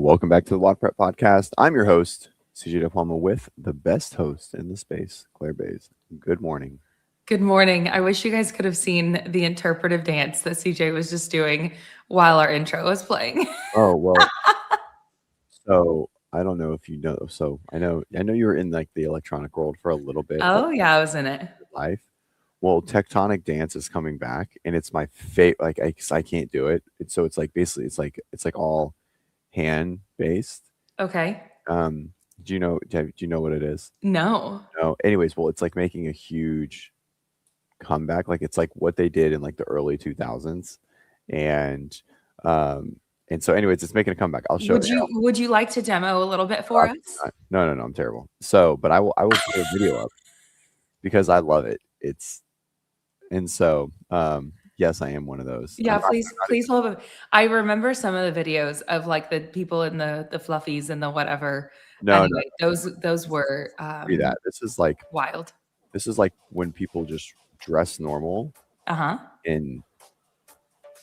Welcome back to the WODprep podcast. I'm your host, CJ De Palma, with the best host in the space, Claire Bays. Good morning. Good morning. I wish you guys could have seen the interpretive dance that CJ was just doing while our intro was playing. Oh, well, so I don't know if you know. So I know you were in like the electronic world for a little bit. Oh, yeah, I was in it. Life. Well, tectonic dance is coming back, and it's my favorite. Like I can't do it. So it's like basically it's like all hand based. Okay. Do you know what it is? No. No. Anyways, well, it's like making a huge comeback. Like it's like what they did in like the early 2000s, and so anyways, it's making a comeback. I'll show you. Would you like to demo a little bit for us? No, I'm terrible. So, but I will put a video up because I love it. Yes, I am one of those. Yeah, please hold up. I remember some of the videos of like the people in the fluffies and the whatever. No, anyway, those were see that. This is like wild. This is like when people just dress normal. And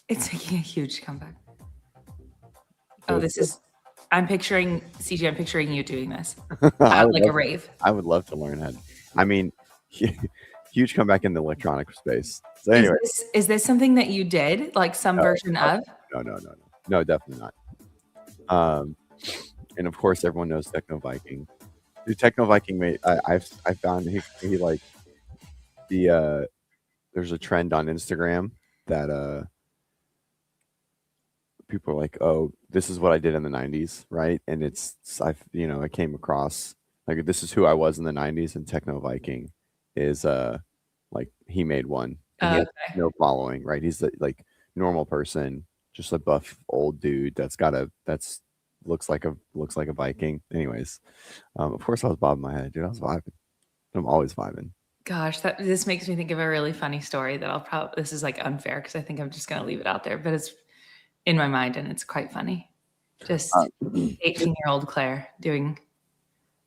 it's making a huge comeback. Oh, I'm picturing CJ. I'm picturing you doing this like a rave. I would love to learn how. I mean, huge comeback in the electronic space. So anyway, is this something that you did, like some version of? No, definitely not. And of course, everyone knows Techno Viking. Dude, Techno Viking made. I found he like the there's a trend on Instagram that people are like, oh, this is what I did in the 90s, right? And I came across like this is who I was in the 90s, and Techno Viking is like he made one. And he has no following, right? He's like normal person, just a buff old dude looks like a Viking. Anyways, of course I was bobbing my head, dude. I was vibing. I'm always vibing. Gosh, this makes me think of a really funny story that this is like unfair because I think I'm just gonna leave it out there, but it's in my mind and it's quite funny. Just 18-year-old Claire doing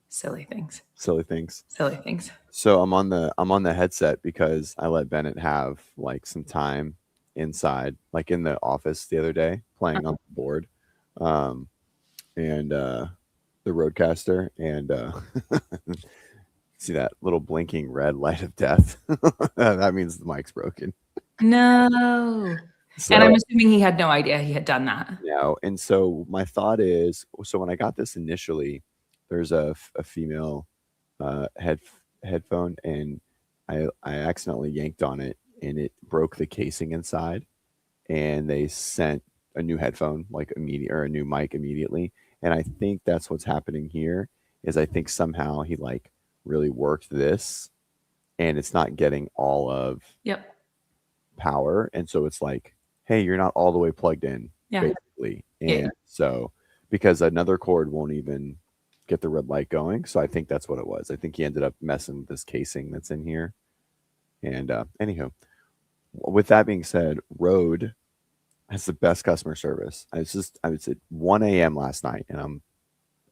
silly things. So I'm on the headset because I let Bennett have like some time inside, like in the office the other day, playing on the board, and the Roadcaster, and see that little blinking red light of death? That means the mic's broken. No. And I'm assuming he had no idea he had done that. No. And so my thought is, so when I got this initially, there's a female headphone, and I accidentally yanked on it, and it broke the casing inside, and they sent a new headphone a new mic immediately. And I think that's what's happening here is I think somehow he like really worked this, and it's not getting all of power, and so it's like, hey, you're not all the way plugged in, basically. And so because another cord won't even get the red light going, so I think that's what it was. I think he ended up messing with this casing that's in here. And anywho, with that being said, Rode has the best customer service. I was at 1 a.m. last night, and I'm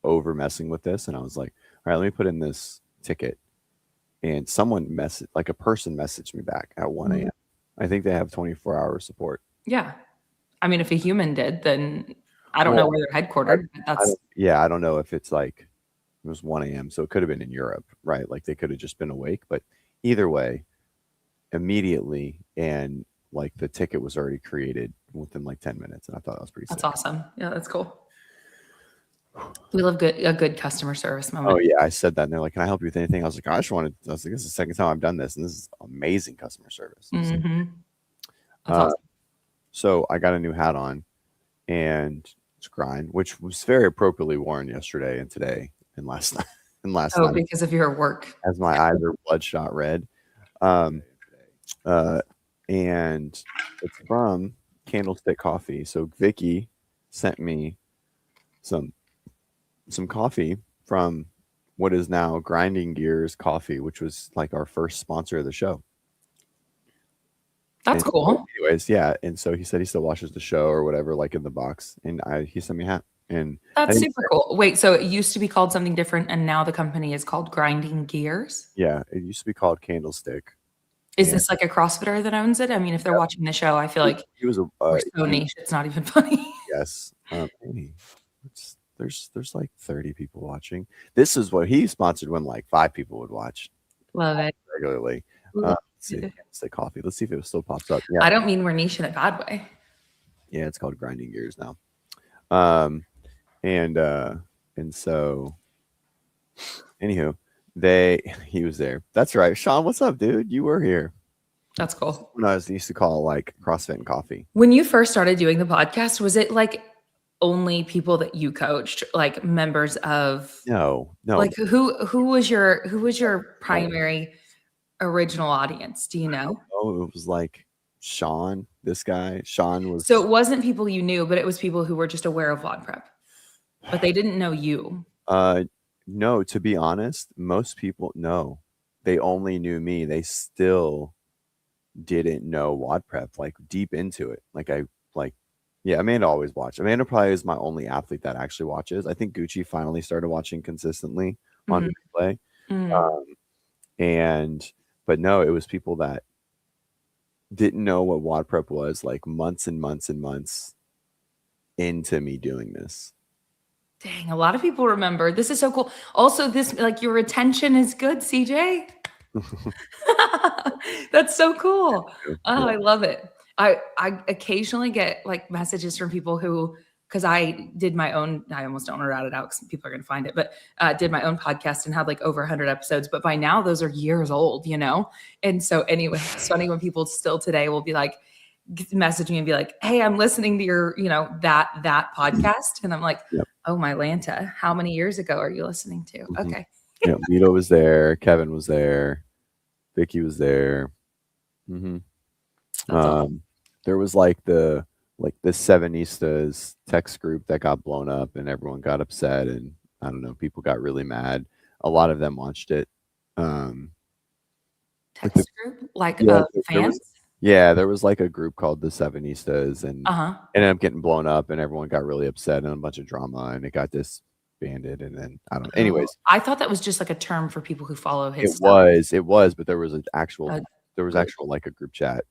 over messing with this, and I was like, all right, let me put in this ticket. And a person messaged me back at 1 a.m. I think they have 24-hour support. Yeah. I mean, if a human did, then I don't know where they're headquartered. I don't know if it's like it was 1 a.m. So it could have been in Europe, right? Like they could have just been awake. But either way, immediately, and like the ticket was already created within like 10 minutes. And I thought that was pretty sick. That's awesome. Yeah, that's cool. We love a good customer service moment. Oh yeah, I said that, and they're like, "Can I help you with anything?" I was like, "I was like, this is the second time I've done this, and this is amazing customer service." Mm-hmm. That's awesome. So I got a new hat on, and it's grind, which was very appropriately worn yesterday and today and last night. Oh, because of your work. As my eyes are bloodshot red. And it's from Candlestick Coffee. So Vicky sent me some coffee from what is now Grinding Gears Coffee, which was like our first sponsor of the show. That's cool. Anyways, yeah. And so he said he still watches the show or whatever, like in the box. And he sent me a hat. And that's super cool. Wait, so it used to be called something different, and now the company is called Grinding Gears? Yeah, it used to be called Candlestick. Is this like a CrossFitter that owns it? I mean, if they're watching the show, I feel like he was we're so niche, it's not even funny. Yes. there's like 30 people watching. This is what he sponsored when like 5 people would watch Love it. regularly. Love Let's see, it. say coffee. Let's see if it still pops up. Yeah, I don't mean we're niche in a bad way. yeah, it's called Grinding Gears now. Um, and so, anywho, he was there. That's right, Sean. What's up, dude? You were here That's cool. when I used to call like CrossFit and coffee. When you first started doing the podcast, was it like only people that you coached, like members of No, like who was your primary original audience? Do you know? it was like Sean. This guy, Sean was. So it wasn't people you knew, but it was people who were just aware of WODprep, but they didn't know you. No, to be honest, most people no. They only knew me. They still didn't know WODprep, like deep into it. Yeah, Amanda always watched. Amanda probably is my only athlete that actually watches. I think Gucci finally started watching consistently on replay. But no, it was people that didn't know what WODprep was, like months and months and months into me doing this. Dang, a lot of people remember. This is so cool. Also, this like your retention is good, CJ. That's so cool. Oh, I love it. I occasionally get like messages from people who, because I did my own, I almost don't want to rat it out because people are going to find it, but did my own podcast and had like over 100 episodes. But by now, those are years old, you know? And so, anyway, it's funny when people still today will be like, message me and be like, hey, I'm listening to your, that podcast. And I'm like, oh, my Lanta, how many years ago are you listening to? Okay. Yeah, Lito was there. Kevin was there. Vicky was there. Awesome. There was like the Sevenistas text group that got blown up and everyone got upset and I don't know, people got really mad. A lot of them watched it. Text group? Like fans? There was like a group called the Sevenistas and ended up getting blown up and everyone got really upset and a bunch of drama and it got disbanded and then I don't know. Anyways. I thought that was just like a term for people who follow his stuff. It was, but there was actual like a group chat.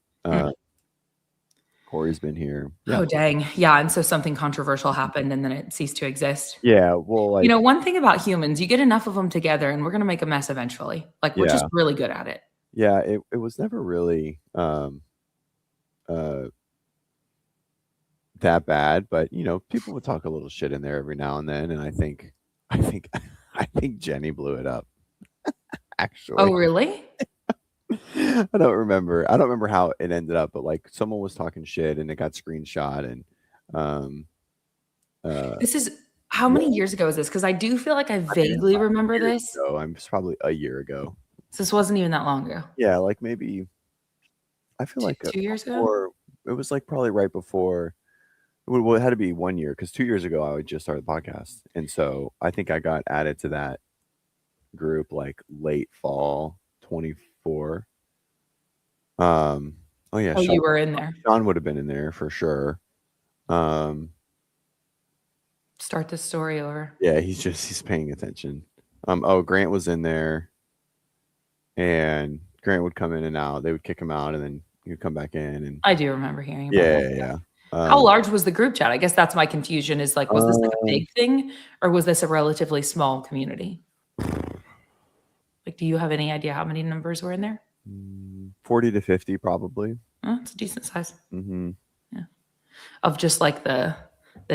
Corey's been here. Yeah. Oh, dang. Yeah. And so something controversial happened and then it ceased to exist. Yeah. Well, like, one thing about humans, you get enough of them together and we're going to make a mess eventually. Like we're just really good at it. Yeah. It was never really that bad, but people would talk a little shit in there every now and then. And I think Jenny blew it up. Actually. Oh, really? I don't remember how it ended up, but like someone was talking shit and it got screenshot and this is how many years ago is this? Because I do feel like I vaguely remember this. So I'm probably a year ago. So this wasn't even that long ago. Yeah, like maybe I feel like 2 years ago. Or it was like probably right before. Well, it had to be 1 year because 2 years ago I would just started the podcast, and so I think I got added to that group like late fall 24. Oh yeah. Oh, Sean, you were in there. Sean would have been in there for sure. Start the story over. Yeah, he's paying attention. Grant was in there, and Grant would come in and out. They would kick him out, and then he'd come back in. And I do remember hearing about that. Yeah. How large was the group chat? I guess that's my confusion. Is like, was this like a big thing, or was this a relatively small community? Like, do you have any idea how many numbers were in there? 40 to 50, probably. Oh, it's a decent size. Yeah. Of just like the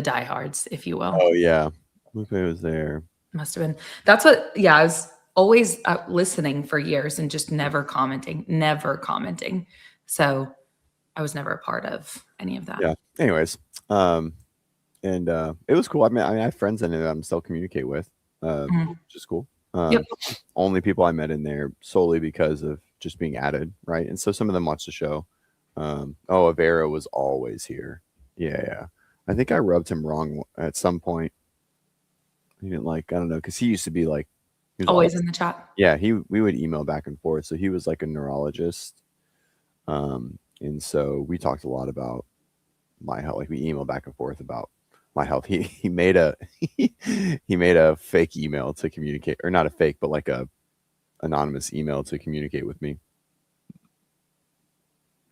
diehards, if you will. Oh yeah, Lupe was there. Must have been. That's what. Yeah, I was always listening for years and just never commenting. So I was never a part of any of that. Yeah. Anyways, and it was cool. I mean, I have friends in it that I'm still communicate with, which is cool. Only people I met in there solely because of just being added, right? And so some of them watch the show. Avera was always here. Yeah. I think I rubbed him wrong at some point. He didn't I don't know, because he used to be like he was always in the chat. Yeah, we would email back and forth. So he was like a neurologist. And so we talked a lot about my health. Like we emailed back and forth about my health. He made a fake email to communicate, or not a fake, but like a anonymous email to communicate with me.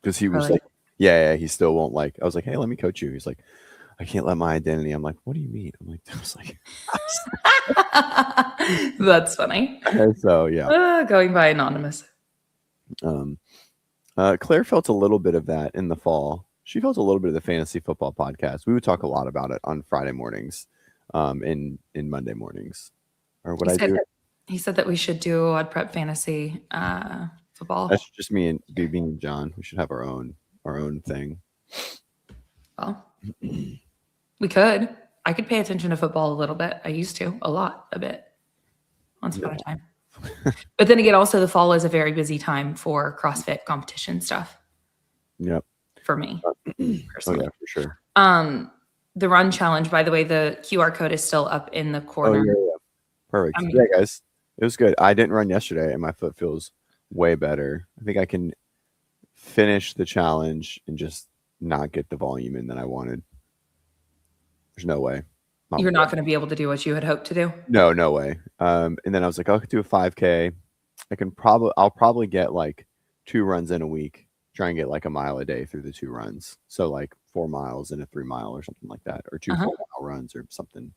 Because he was like, yeah, he still won't I was like, hey, let me coach you. He's like, I can't let my identity. I'm like, what do you mean? I'm like, I was like, That's funny. so yeah. Going by anonymous. Claire felt a little bit of that in the fall. She felt a little bit of the fantasy football podcast. We would talk a lot about it on Friday mornings, in Monday mornings, or what I do. He said that we should do a WODprep fantasy football. That's just me and John. We should have our own thing. Well, we could. I could pay attention to football a little bit. I used to a bit once upon a time. But then again, also the fall is a very busy time for CrossFit competition stuff. Yep. For me, personally. Oh yeah, for sure. The run challenge, by the way, the QR code is still up in the corner. Oh, yeah. Perfect. Yeah, guys, it was good. I didn't run yesterday, and my foot feels way better. I think I can finish the challenge and just not get the volume in that I wanted. There's no way. You're not going to be able to do what you had hoped to do? No way. And then I was like, I'll do a 5K. I'll probably get like 2 runs in a week. Try and get like a mile a day through the 2 runs. So like 4 miles and a 3 mile or something like that, or 2 4-mile runs or something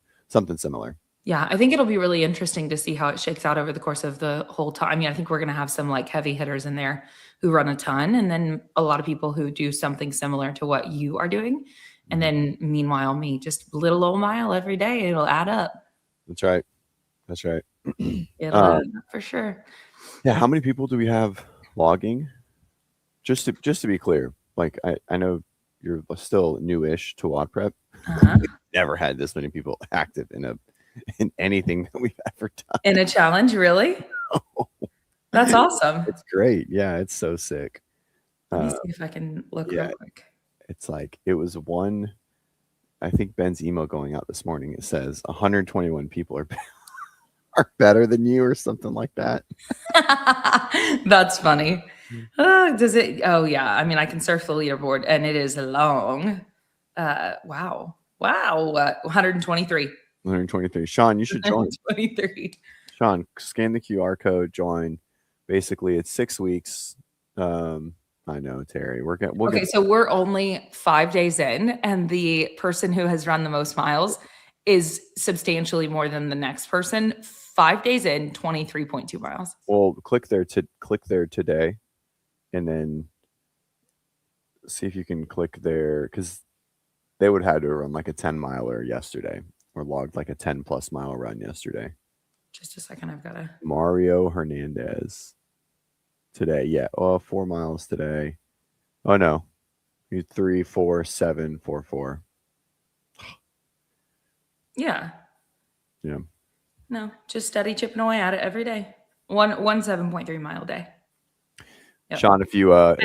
similar. Yeah, I think it'll be really interesting to see how it shakes out over the course of the whole time. I mean, I think we're going to have some like heavy hitters in there who run a ton, and then a lot of people who do something similar to what you are doing. And then meanwhile, me, just little old mile every day. It'll add up. That's right. It'll add up for sure. Yeah. How many people do we have logging? Just to be clear, like I know you're still newish to WODprep. We've never had this many people active in anything that we've ever done. In a challenge, really? Oh. That's awesome. It's great. Yeah, it's so sick. Let me see if I can look real quick. It's like it was one. I think Ben's email going out this morning. It says 121 people are better than you, or something like that. That's funny. Does it? Oh yeah. I mean, I can surf the leaderboard, and it is long. Wow. 123. 123. Sean, you should join. 123. Sean, scan the QR code. Join. Basically, it's 6 weeks. I know, Terry. So we're only 5 days in, and the person who has run the most miles is substantially more than the next person. 5 days in, 23.2 miles. Well, click there today, and then see if you can click there, because they would have to run like a 10-miler yesterday, or logged like a 10+ mile run yesterday. Just a second, I've got to. Mario Hernandez. Today, yeah. 4 miles today. Oh no, 3, 4, 7, 4, 4. Yeah. Yeah. No, just steady chipping away at it every day. One 7.3 mile day. Yep. Sean, if you're,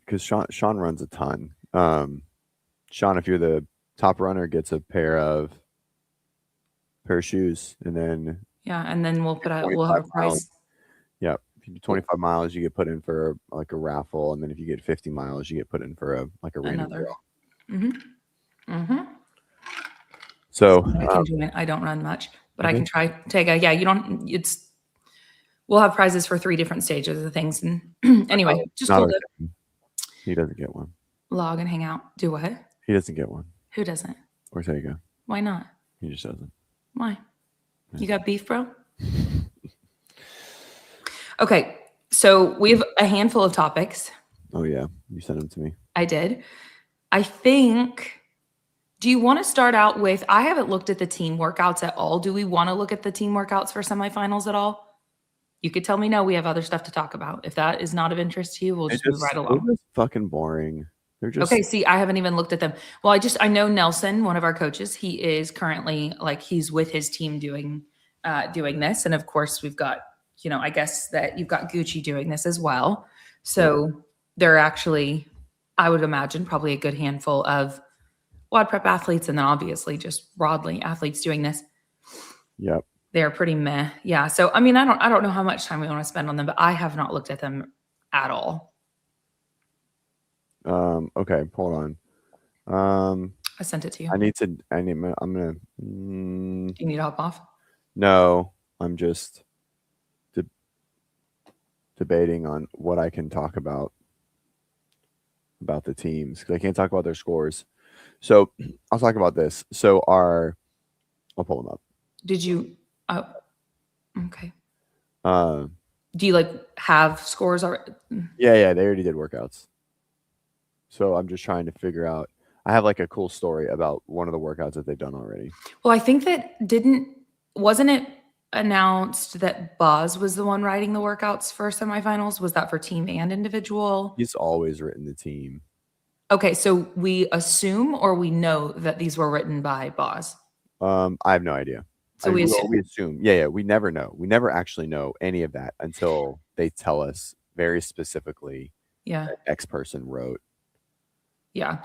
because Sean runs a ton. Sean, if you're the top runner, gets a pair of shoes, and then we'll have a prize. Yeah. If you do 25 miles, you get put in for like a raffle, and then if you get 50 miles, you get put in for a random draw. So I can do it. I don't run much, but I can try. We'll have prizes for 3 different stages of things, and anyway, just hold it. He doesn't get one. Log and hang out. Do what? He doesn't get one. Who doesn't? Where's there you go? Why not? He just doesn't. Why? You got beef, bro? Okay, so we have a handful of topics. Oh, yeah. You sent them to me. I did. I think, do you want to start out with, I haven't looked at the team workouts at all. Do we want to look at the team workouts for semifinals at all? You could tell me no, we have other stuff to talk about. If that is not of interest to you, we'll just move right along. They're just fucking boring. They're just... Okay, see, I haven't even looked at them. Well, I know Nelson, one of our coaches, he is currently, he's with his team doing this. And of course, we've got, I guess that you've got Gucci doing this as well. So they're actually, I would imagine, probably a good handful of WODprep athletes, and then obviously just broadly athletes doing this. Yep. They're pretty meh. Yeah. So, I mean, I don't know how much time we want to spend on them, but I have not looked at them at all. Okay, hold on. I sent it to you. I'm gonna. Do you need to hop off? No, I'm just debating on what I can talk about the teams, because I can't talk about their scores. So I'll talk about this. So I'll pull them up. Did you? Oh, okay. Uh, Do you like have scores already? yeah, they already did workouts. So I'm just trying to figure out. I have like a cool story about one of the workouts that they've done already. Well, I think that wasn't it announced that Boz was the one writing the workouts for semifinals? Was that for team and individual? He's always written the team. Okay, so we assume or we know that these were written by Boz. I have no idea. So we assume. We assume. Yeah. We never know. We never actually know any of that until they tell us very specifically Yeah. that X person wrote. Yeah.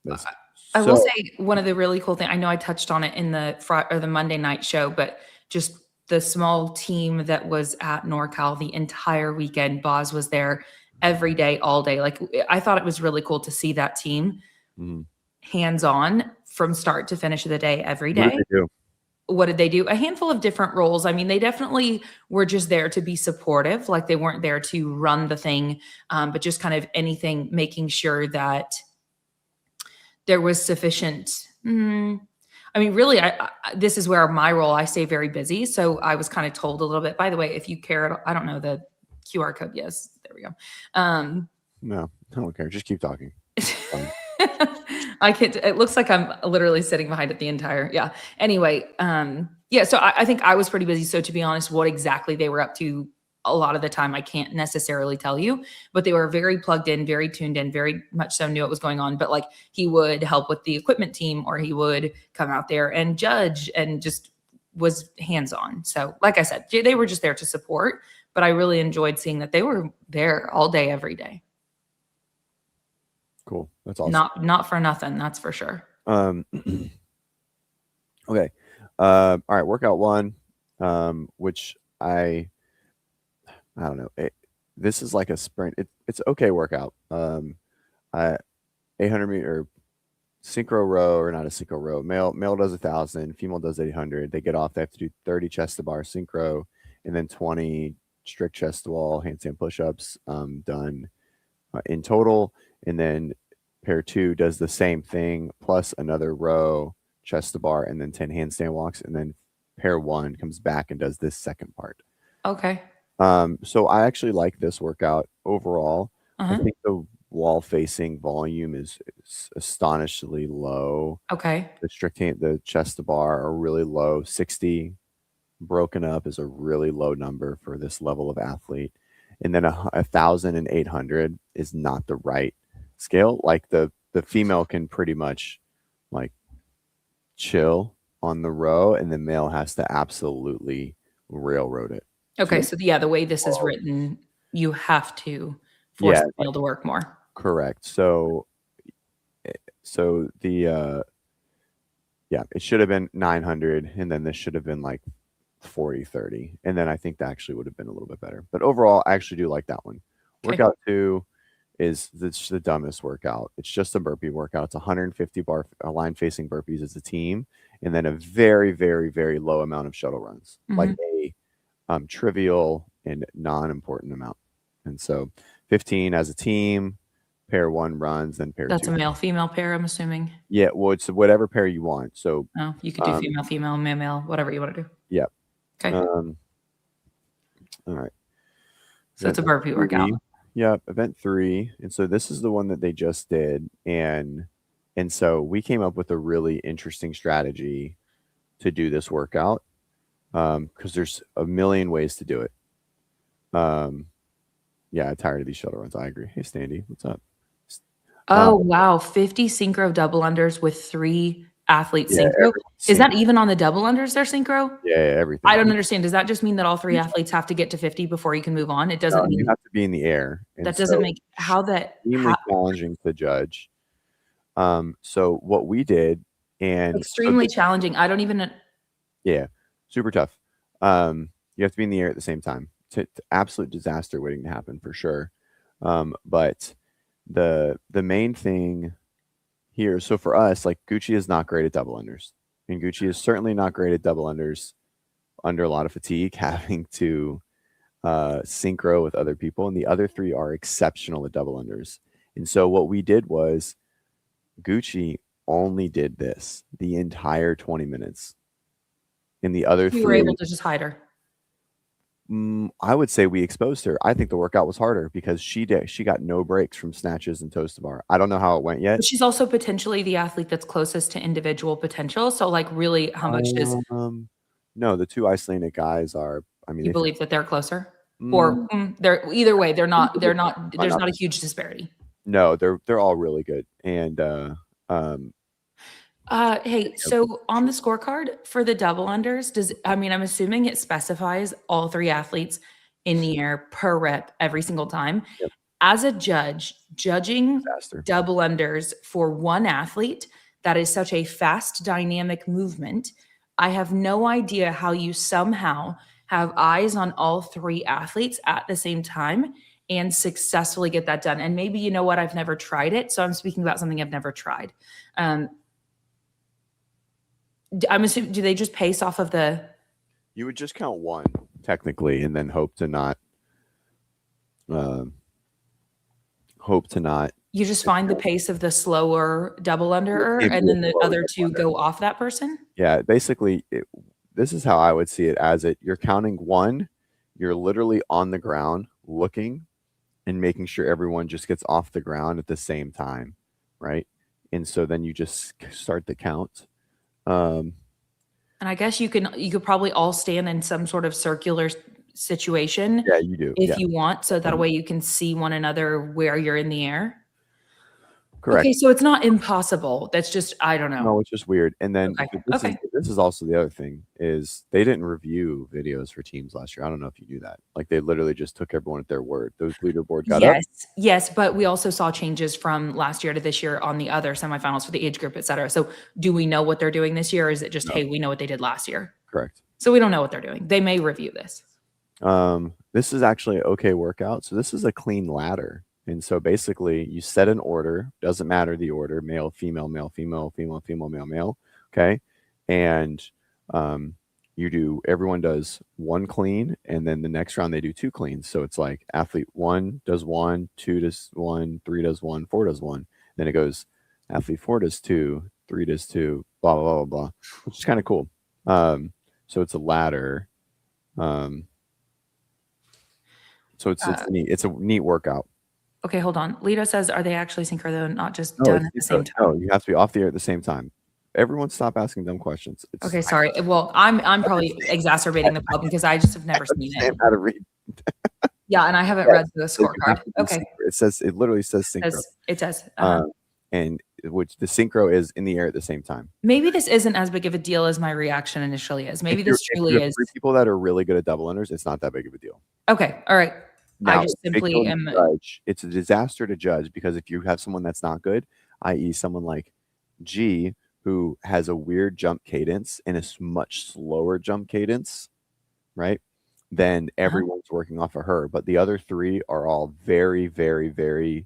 This. I will say one of the really cool things, I know I touched on it in the Monday night show, but just the small team that was at NorCal the entire weekend. Boz was there every day, all day. Like, I thought it was really cool to see that team hands-on from start to finish of the day every day. What did they do? What did they do? A handful of different roles. I mean, they definitely were just there to be supportive. Like, they weren't there to run the thing, but just kind of anything, making sure that there was sufficient. I mean, really, this is where my role, I stay very busy. So I was kind of told a little bit, by the way, if you care, I don't know the QR code. Yes, there we go. No, I don't care. Just keep talking. I can't, it looks like I'm literally sitting behind it the entire, yeah. Anyway, yeah, so I think I was pretty busy. So to be honest, what exactly they were up to a lot of the time, I can't necessarily tell you, but they were very plugged in, very tuned in, very much so knew what was going on. But like, he would help with the equipment team, or he would come out there and judge, and just was hands-on. So like I said, they were just there to support, but I really enjoyed seeing that they were there all day, every day. Cool. That's awesome. Not for nothing. That's for sure. Okay. All right. Workout one, which I don't know. This is like a sprint. It's okay workout. 800 meter synchro row, or not a synchro row. Male does 1,000. Female does 800. They get off. They have to do 30 chest to bar synchro, and then 20 strict chest to wall handstand push-ups done in total. And then pair 2 does the same thing plus another row chest to bar, and then 10 handstand walks. And then pair 1 comes back and does this second part. Okay. So I actually like this workout overall. I think the wall facing volume is astonishingly low. Okay. The chest to bar are really low. 60 broken up is a really low number for this level of athlete. And then 1,800 is not the right scale. Like the female can pretty much like chill on the row, and the male has to absolutely railroad it. Okay. So yeah, the way this is written, you have to force the male to work more. Correct. So the it should have been 900, and then this should have been like 40, 30. And then I think that actually would have been a little bit better. But overall, I actually do like that one. Okay. Workout 2 is the dumbest workout. It's just a burpee workout. It's 150 bar line facing burpees as a team, and then a very, very, very low amount of shuttle runs, like a trivial and non-important amount. And so 15 as a team, pair 1 runs, then pair 2. That's a male-female pair, I'm assuming. Yeah, well, it's whatever pair you want. So you could do female-female, male-male, whatever you want to do. Yeah. Okay. All right. So it's a burpee workout. Yeah, event 3. And so this is the one that they just did. And so we came up with a really interesting strategy to do this workout, because there's a million ways to do it. Yeah, I'm tired of these shuttle runs. I agree. Hey, Standy, what's up? Oh, wow. 50 synchro double unders with 3 athletes synchro. Is that even on the double unders, their synchro? Yeah, everything. I don't understand. Does that just mean that all 3 athletes have to get to 50 before you can move on? It doesn't mean you have to be in the air. That doesn't make how that extremely challenging to judge. So what we did, and extremely challenging. I don't even. Yeah, super tough. You have to be in the air at the same time. To absolute disaster waiting to happen for sure. But the main thing here, so for us, like Gucci is not great at double unders, and Gucci is certainly not great at double unders under a lot of fatigue, having to synchro with other people, and the other 3 are exceptional at double unders. And so what we did was Gucci only did this the entire 20 minutes. In the other You were able three, to just hide her. I would say we exposed her. I think the workout was harder because she got no breaks from snatches and toes to bar. I don't know how it went yet. But she's also potentially the athlete that's closest to individual potential. So, like, really, how much does No, the two Icelandic guys are. I mean, you they believe that they're closer? mm, Or they're either way, they're not. They're not. are There's not. not a huge disparity. No, they're all really good. And um, Hey, so on the scorecard for the double unders, I'm assuming it specifies all three athletes in the air per rep every single time. yep, As a judge, judging faster. double unders for one athlete, that is such a fast, dynamic movement. I have no idea how you somehow have eyes on all three athletes at the same time and successfully get that done. And maybe, you know what, I've never tried it. So I'm speaking about something I've never tried. Um, I'm assuming, do they just pace off of the? You would just count one technically, and then hope to not. Um, hope to not. You just find the pace of the slower double under, Maybe and a then the slower other double two under. go off that person? Yeah, basically, this is how I would see it. As you're counting one, you're literally on the ground looking and making sure everyone just gets off the ground at the same time, right? And so then you just start the count. Um, And I guess you could probably all stand in some sort of circular situation yeah, you do. if Yeah, you want, so that way you can see one another where you're in the air. correct. Okay, so it's not impossible. That's just, I don't know. No, it's just weird. And then Okay. this is Okay. this is also the other thing is they didn't review videos for teams last year. I don't know if you knew that. Like they literally just took everyone at their word. Those leaderboard got up. Yes. Yes, but we also saw changes from last year to this year on the other semifinals for the age group, et cetera. So do we know what they're doing this year, or is it just, No. hey, we know what they did last year? Correct. So we don't know what they're doing. They may review this. This is actually an okay workout. So this is a clean ladder. And so basically you set an order, doesn't matter the order, male, female, male, female, female, female, male, male. Okay. And everyone does one clean, and then the next round they do two cleans. So it's like athlete one does one, two does one, three does one, four does one. Then it goes athlete four does two, three does two, blah, blah, blah, blah, which is kind of cool. So it's a ladder. So it's neat. It's a neat workout. Okay, hold on. Lito says, are they actually synchro though, not just No, done at the same time? No, you have to be off the air at the same time. Everyone stop asking dumb questions. Okay, sorry. Well, I'm probably exacerbating the problem because I just have never seen it. How to read. Yeah, and I haven't read the scorecard. Okay. It literally says synchro. It does. And which the synchro is in the air at the same time. Maybe this isn't as big of a deal as my reaction initially is. Maybe this truly is. Three people that are really good at double unders, it's not that big of a deal. Okay. All right. Now, I just simply am. It's a disaster to judge because if you have someone that's not good, i.e., someone like G, who has a weird jump cadence and a much slower jump cadence, right? Then everyone's working off of her. But the other three are all very, very, very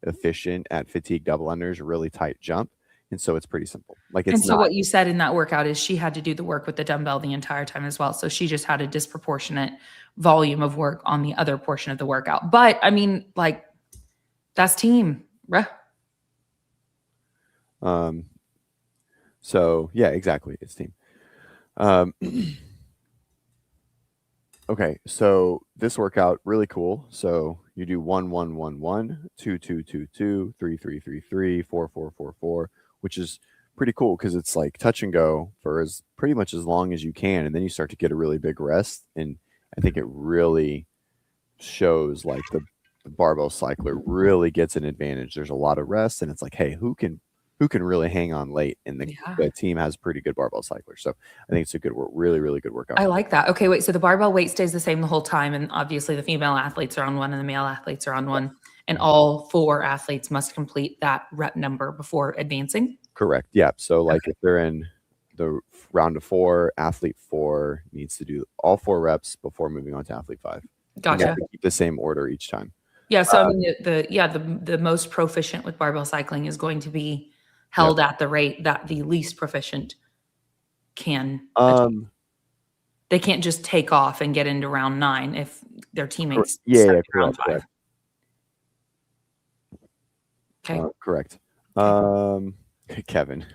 efficient at fatigue double unders, really tight jump. And so it's pretty simple. And so what you said in that workout is she had to do the work with the dumbbell the entire time as well. So she just had a disproportionate volume of work on the other portion of the workout. But I mean, like, that's team, bruh. So yeah, exactly. It's team. Okay, so this workout really cool. So you do 1 1 1 1 2 2 2 2 3 3 3 3 4 4 4 4, which is pretty cool because it's like touch and go for as pretty much as long as you can, and then you start to get a really big rest. And I think it really shows like the barbell cycler really gets an advantage. There's a lot of rest, and it's like, hey, who can really hang on late, and the team has pretty good barbell cyclers. So I think it's a good work, really, really good workout. I like that. Okay, wait. So the barbell weight stays the same the whole time, and obviously the female athletes are on one and the male athletes are on one, and all four athletes must complete that rep number before advancing. Correct. Yeah. So like if they're in the round of 4, athlete 4 needs to do all 4 reps before moving on to athlete 5. Gotcha. You have to keep the same order each time. Yeah. So I mean, the most proficient with barbell cycling is going to be held at the rate that the least proficient can achieve. They can't just take off and get into round 9 if their teammates start round 5. Okay. Correct. Um, Kevin,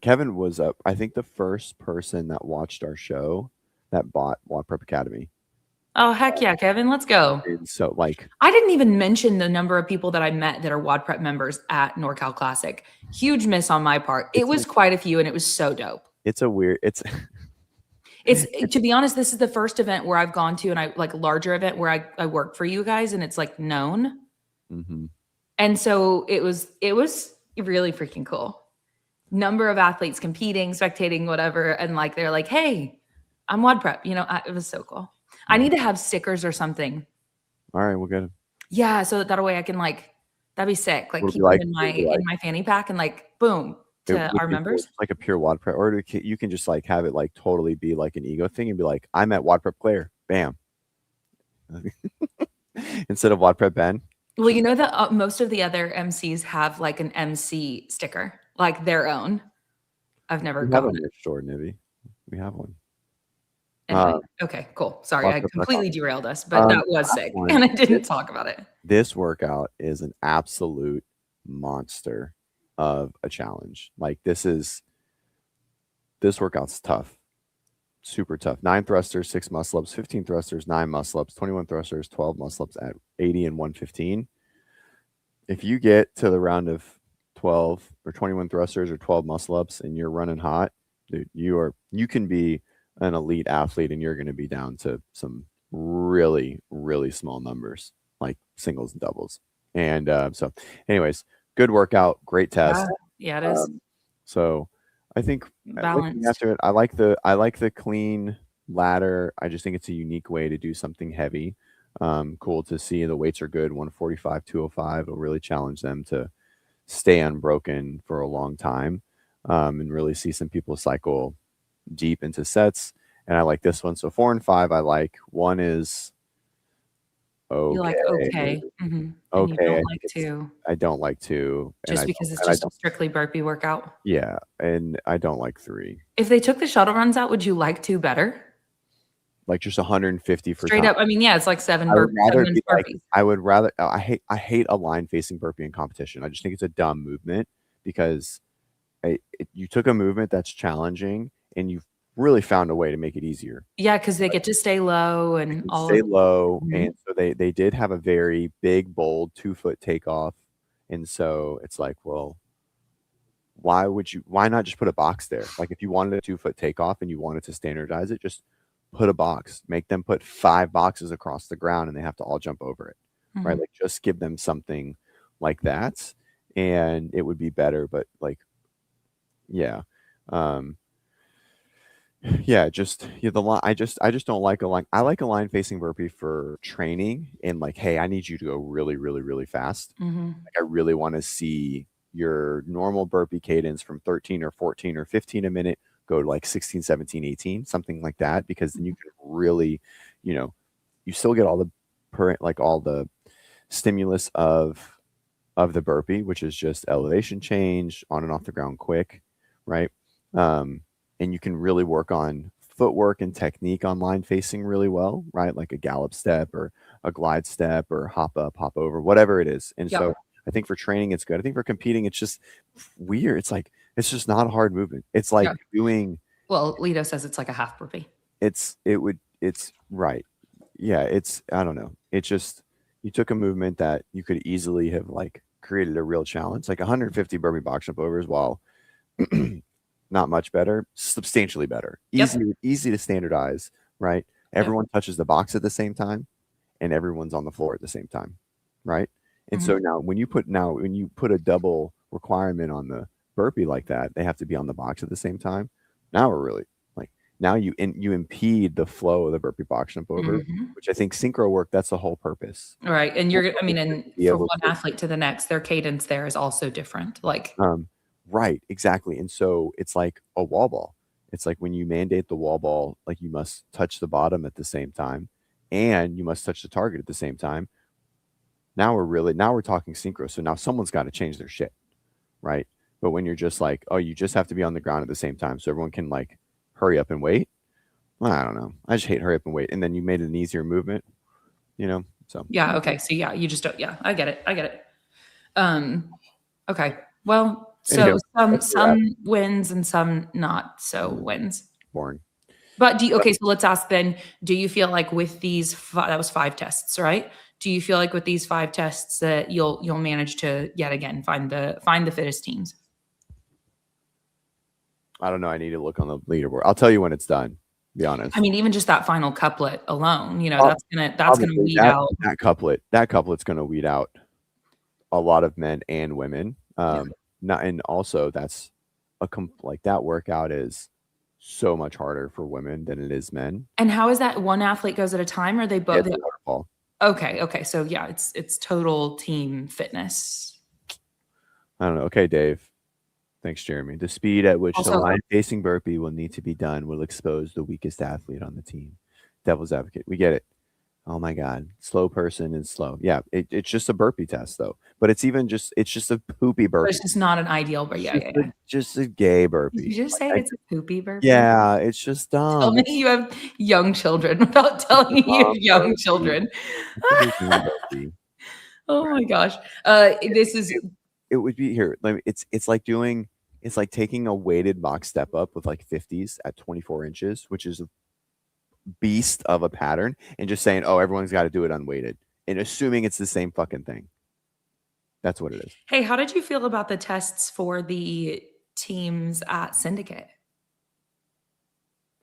Kevin was up. I think the first person that watched our show that bought WODprep Academy. Oh, heck yeah, Kevin, let's go. And so, like, I didn't even mention the number of people that I met that are WODprep members at NorCal Classic. Huge miss on my part. It it's was like quite a few, and it was so dope. it's a weird. It's It's to be honest, this is the first event where I've gone to, and I like a larger event where I work for you guys, and it's like known. Mhm. And so it was really freaking cool. Number of athletes competing, spectating, whatever, and like they're like, "Hey, I'm WODprep." It was so cool. I need to have stickers or something. All right, we'll get it. Yeah, so that way I can like that'd be sick. Like Would it be keep them like in it my would be in like my fanny pack and like boom it to would our be cool, members. just like a pure WODprep, or you can just like have it like totally be like an ego thing and be like, I'm at WODprep Claire, bam, instead of WODprep Ben. Well, you know that most of the other MCs have like an MC sticker, like their own. I've never We have a gotten it. merch store, Nibby. We have one. Anyway, okay, cool. Sorry, I WODprep.com. completely derailed us, but that was Last sick, one. and I didn't talk about it. This workout is an absolute monster of a challenge. Like this workout's tough. Super tough. 9 thrusters, 6 muscle ups, 15 thrusters, 9 muscle ups, 21 thrusters, 12 muscle ups at 80 and 115. If you get to the round of 12 or 21 thrusters or 12 muscle ups and you're running hot, dude, you can be an elite athlete and you're going to be down to some really, really small numbers, like singles and doubles. And so, anyways, good workout, great test. Yeah, it is. So I think looking Balanced. after it, I like the clean ladder. I just think it's a unique way to do something heavy. Cool to see the weights are good. 145, 205 will really challenge them to stay unbroken for a long time, and really see some people cycle deep into sets. And I like this one. So 4 and 5, I like. One is You like okay. okay. And you Okay, don't like to I don't like 2, and just because it's just a strictly burpee workout. yeah, and I don't like 3. If they took the shuttle runs out, would you like to better? Like just 150 for Straight time. up, I mean, yeah, it's like seven I would rather minutes be like burpees. I would rather I hate a line facing burpee in competition. I just think it's a dumb movement because you took a movement that's challenging and you've really found a way to make it easier. Yeah, because they get to stay low and all Stay of low, Mhm. and so they did have a very big, bold 2-foot takeoff, and so it's like, well, why not just put a box there? Like if you wanted a 2-foot takeoff and you wanted to standardize it, just put a box. Make them put 5 boxes across the ground and they have to all jump over it. Right? Mhm. Like just give them something like that and it would be better. But like, yeah. Um yeah, just yeah, the line I just don't like a line. I like a line facing burpee for training and like, hey, I need you to go really, really, really fast. Mhm. Like I really want to see your normal burpee cadence from 13 or 14 or 15 a minute go to like 16, 17, 18, something like that, because then you can really, you know, you still get all the like all the stimulus of the burpee, which is just elevation change on and off the ground quick, right? Um, and you can really work on footwork and technique on line facing really well, right? Like a gallop step or a glide step or hop up, hop over, whatever it is. And Yep. so I think for training, it's good. I think for competing, it's just weird. It's like, it's just not a hard movement. It's like Yeah. doing, Well, Lito says it's like a half burpee. it's right. Yeah. I don't know. It's just, you took a movement that you could easily have like created a real challenge, like 150 burpee box jump overs, while not much better, substantially better, Yep. easy to standardize, right? Everyone touches the box at the same time and everyone's on the floor at the same time, right? And Mhm. so when you put a double requirement on the burpee like that, they have to be on the box at the same time. Now we're really like, now you impede the flow of the burpee box jump over, Mhm. which I think synchro work, that's the whole purpose. Right, and I mean, and Be from able one to athlete to the next, their cadence there is also different. Like, Right, exactly. And so it's like a wall ball. It's like when you mandate the wall ball, like you must touch the bottom at the same time and you must touch the target at the same time. Now we're talking synchro. So now someone's got to change their shit, right? But when you're just like, oh, you just have to be on the ground at the same time so everyone can like hurry up and wait. Well, I don't know. I just hate hurry up and wait. And then you made it an easier movement, you know? So yeah, okay. So yeah, you just don't. Yeah, I get it. I get it. Okay. Well, so Anywho, some wins and some not so wins. boring. But okay, so let's ask then, do you feel like with these that was 5 tests, right? Do you feel like with these 5 tests that you'll manage to yet again find the fittest teams? I don't know. I need to look on the leaderboard. I'll tell you when it's done. To be honest. I mean, even just that final couplet alone, that's gonna weed that, out that couplet's gonna weed out a lot of men and women. And also that's like that workout is so much harder for women than it is men. And how is that one athlete goes at a time, or are they both? Yeah, waterfall. Okay. So yeah, it's total team fitness. I don't know. Okay, Dave. Thanks, Jeremy. The speed at which the line-facing burpee will need to be done will expose the weakest athlete on the team. Devil's advocate. We get it. Oh my God. Slow person and slow. Yeah, it's just a burpee test though. But it's just a poopy burpee. But it's just not an ideal burpee. Yeah. Just a gay burpee. Did you just say it's a poopy burpee? Yeah, it's just dumb. Tell me you have young children without telling me you have young children. Oh my gosh. It would be here. It's like taking a weighted box step up with like 50s at 24 inches, which is a beast of a pattern, and just saying, oh, everyone's got to do it unweighted and assuming it's the same fucking thing. That's what it is. Hey, how did you feel about the tests for the teams at Syndicate?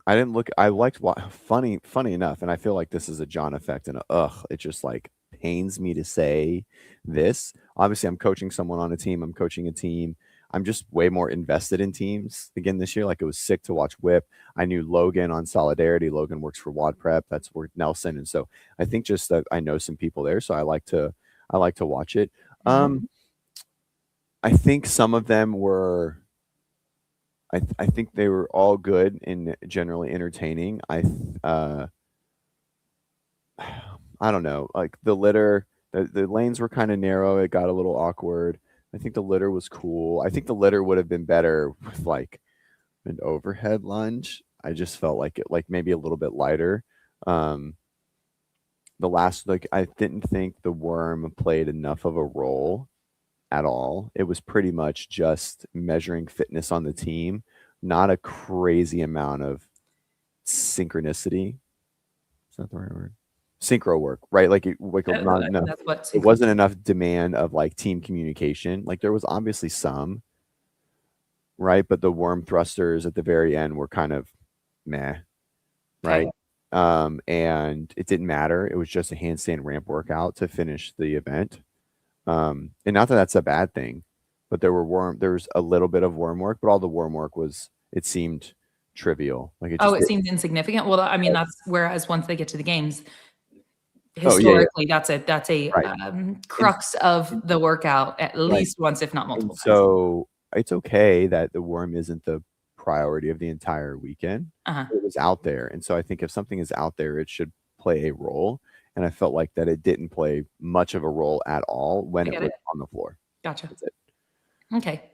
I didn't look. I liked funny enough, and I feel like this is a John effect, and it just like pains me to say this. Obviously, I'm coaching someone on a team. I'm coaching a team. I'm just way more invested in teams again this year. Like it was sick to watch Whip. I knew Logan on Solidarity. Logan works for WODprep. That's where Nelson. And so I think just that I know some people there. So I like to watch it. I think some of them were, I think they were all good and generally entertaining. I don't know, like the litter, the lanes were kind of narrow. It got a little awkward. I think the litter was cool. I think the litter would have been better with like an overhead lunge. I just felt like it, like maybe a little bit lighter. The last, like, I didn't think the worm played enough of a role at all. It was pretty much just measuring fitness on the team, not a crazy amount of synchronicity. Is that the right word? Synchro work, right? Like it wasn't enough demand of like team communication. Like there was obviously some, right? But the worm thrusters at the very end were kind of meh, right? And it didn't matter. It was just a handstand ramp workout to finish the event. And not that that's a bad thing, but there was a little bit of worm work, but all the worm work it seemed trivial. Like it seemed insignificant. Well, I mean, that's whereas once they get to the games, historically, that's a crux of the workout at least once, if not multiple times. So it's okay that the worm isn't the priority of the entire weekend. It was out there. And so I think if something is out there, it should play a role. And I felt like that it didn't play much of a role at all when it was on the floor. Gotcha. That's it. Okay.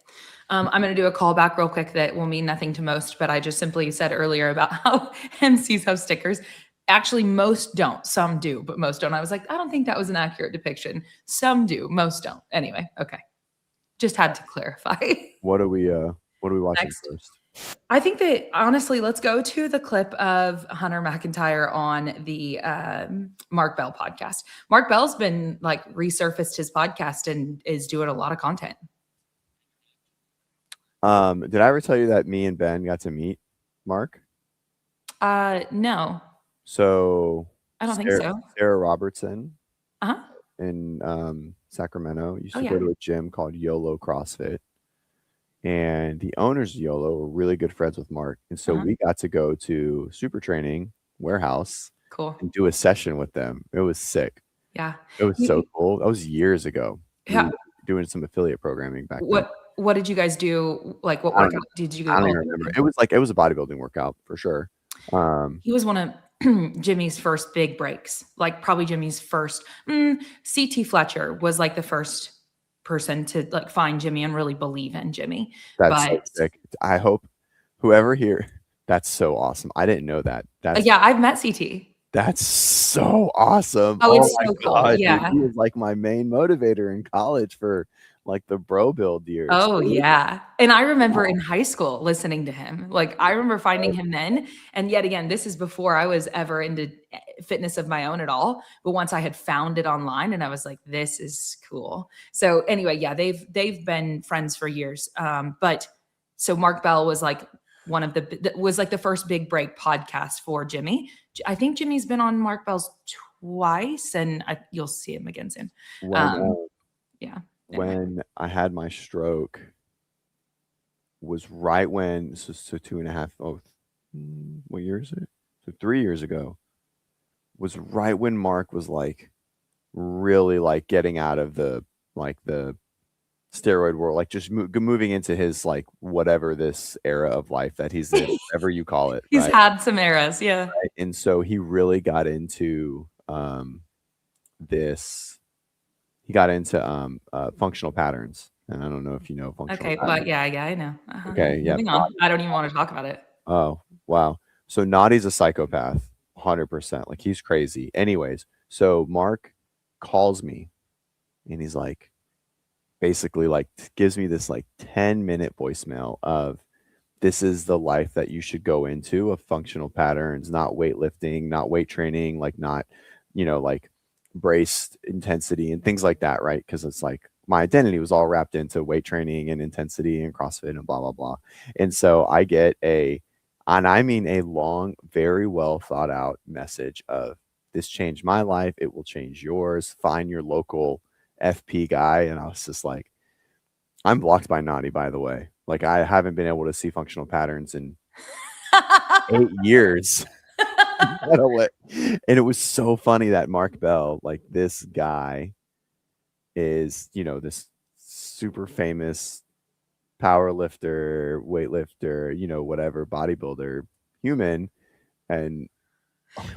I'm going to do a callback real quick that will mean nothing to most, but I just simply said earlier about how MCs have stickers. Actually, most don't. Some do, but most don't. I was like, I don't think that was an accurate depiction. Some do, most don't. Anyway, okay. Just had to clarify. What are we watching first? I think that honestly, let's go to the clip of Hunter McIntyre on the Mark Bell podcast. Mark Bell's been like resurfaced his podcast and is doing a lot of content. Did I ever tell you that me and Ben got to meet Mark? No. So I don't think so. Sarah Robertson in Sacramento used to go to a gym called YOLO CrossFit. And the owners of YOLO were really good friends with Mark. And so we got to go to Super Training Warehouse and do a session with them. It was sick. Yeah. It was so cool. That was years ago. Yeah. Doing some affiliate programming back then. What did you guys do? Like what workout did you go? I don't even remember. It was a bodybuilding workout for sure. He was one of Jimmy's first big breaks. Like probably Jimmy's first. CT Fletcher was like the first person to like find Jimmy and really believe in Jimmy. That's so sick. I hope whoever here, that's so awesome. I didn't know that. I've met CT. That's so awesome. Oh, it's so cool. Yeah. Dude, he was like my main motivator in college for like the bro build years. Oh, Dude. yeah. And I remember in high school listening to him. Like, I remember finding him then. And yet again, this is before I was ever into fitness of my own at all. But once I had found it online and I was like, this is cool. So anyway, yeah, they've been friends for years. But so Mark Bell was like one of was like the first big break podcast for Jimmy. I think Jimmy's been on Mark Bell's twice, and you'll see him again soon. When Yeah. Anyway. when I had my stroke was right when so 2.5 what year is it? So 3 years ago was right when Mark was like really like getting out of the steroid world, like just moving into his like whatever this era of life that he's in, whatever you call it, He's right? had some eras, yeah. Right? And so he really got into this. He got into functional patterns, and I don't know if you know functional Okay, patterns. but yeah, I know. Okay, yeah. Moving on. I don't even want to talk about it. Oh, wow. So Naughty's a psychopath, 100%. Like he's crazy. Anyways, so Mark calls me and he's like, basically like gives me this like 10-minute voicemail of this is the life that you should go into, of functional patterns, not weightlifting, not weight training, like not, like braced intensity and things like that, right? Because it's like my identity was all wrapped into weight training and intensity and CrossFit and blah, blah, blah. And so I get and I mean a long, very well thought out message of this changed my life. It will change yours. Find your local FP guy. And I was just like, I'm blocked by Naughty, by the way. Like I haven't been able to see functional patterns in 8 years. And it was so funny that Mark Bell, like this guy is, this super famous power lifter, weightlifter, whatever, bodybuilder, human. And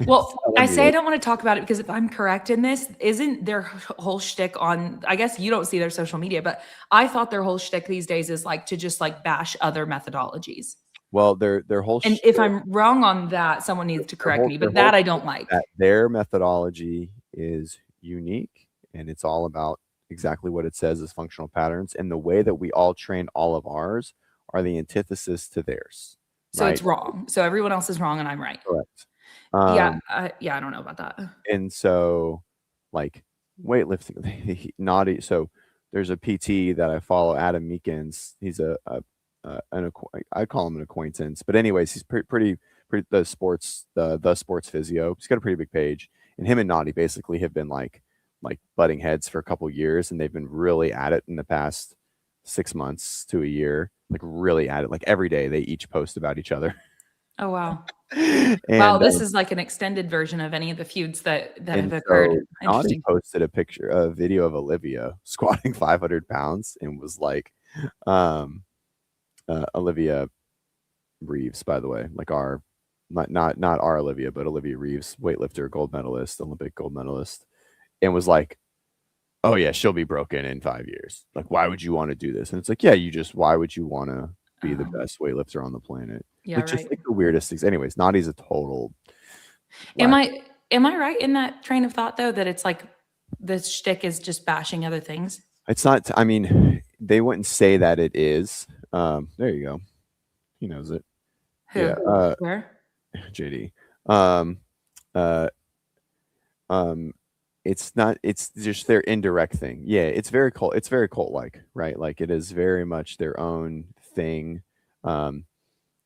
well, I say I don't want to talk about it because if I'm correct in this, isn't their whole shtick on, I guess you don't see their social media, but I thought their whole shtick these days is like to just like bash other methodologies. Well, their whole and if I'm wrong on that, someone needs to correct me, but that I don't like. Their methodology is unique and it's all about exactly what it says as functional patterns. And the way that we all train all of ours are the antithesis to theirs. So it's wrong. So everyone else is wrong and I'm right. Correct. I don't know about that. And so like weightlifting, Naughty. So there's a PT that I follow, Adam Meekins. He's I call him an acquaintance, but anyways, he's pretty the sports physio. He's got a pretty big page, and him and Naughty basically have been like butting heads for a couple years, and they've been really at it in the past 6 months to a year, like really at it. Like every day they each post about each other. Oh, wow. And, wow, this is like an extended version of any of the feuds that have occurred. Naughty posted a video of Olivia squatting 500 pounds and was like, Olivia Reeves, by the way, like our not our Olivia, but Olivia Reeves, weightlifter, gold medalist, Olympic gold medalist, and was like, oh yeah, she'll be broken in 5 years. Like, why would you want to do this? And it's like, yeah, why would you want to be the best weightlifter on the planet? Yeah, like, just like the weirdest things. Anyways, Naughty's a total. Am I right in that train of thought though, that it's like the shtick is just bashing other things? It's not. I mean, they wouldn't say that it is. There you go. He knows it. Who? Yeah. Where? JD. It's not. It's just their indirect thing. Yeah, it's very cult. It's very cult-like, right? Like it is very much their own thing.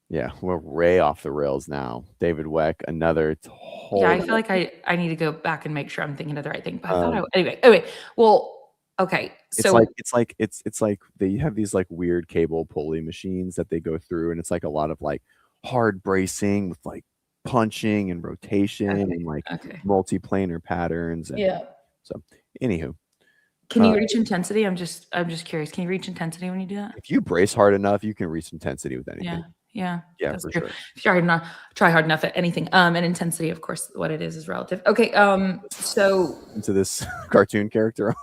Yeah, we're way off the rails now. David Weck, another total. Yeah, I feel like I need to go back and make sure I'm thinking of the right thing. But I thought anyway. Well, okay. So it's like they have these like weird cable pulley machines that they go through, and it's like a lot of like hard bracing with like punching and rotation and like multiplanar patterns. And yeah. So, anywho, can you reach intensity? I'm just curious. Can you reach intensity when you do that? If you brace hard enough, you can reach intensity with anything. Yeah, for true. Sure. If you try hard enough at anything. And intensity, of course, what it is relative. Okay. So into this cartoon character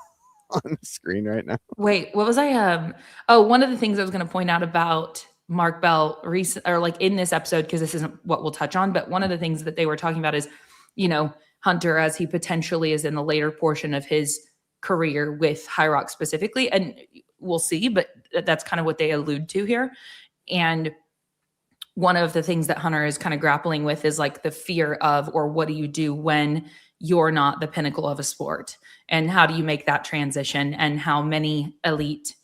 on the screen right now. Wait, what was I? One of the things I was going to point out about Mark Bell in this episode, because this isn't what we'll touch on, but one of the things that they were talking about is, Hunter, as he potentially is in the later portion of his career with High Rock specifically. And we'll see, but that's kind of what they allude to here. And one of the things that Hunter is kind of grappling with is like the fear of, or what do you do when you're not the pinnacle of a sport? And how do you make that transition? And how many elite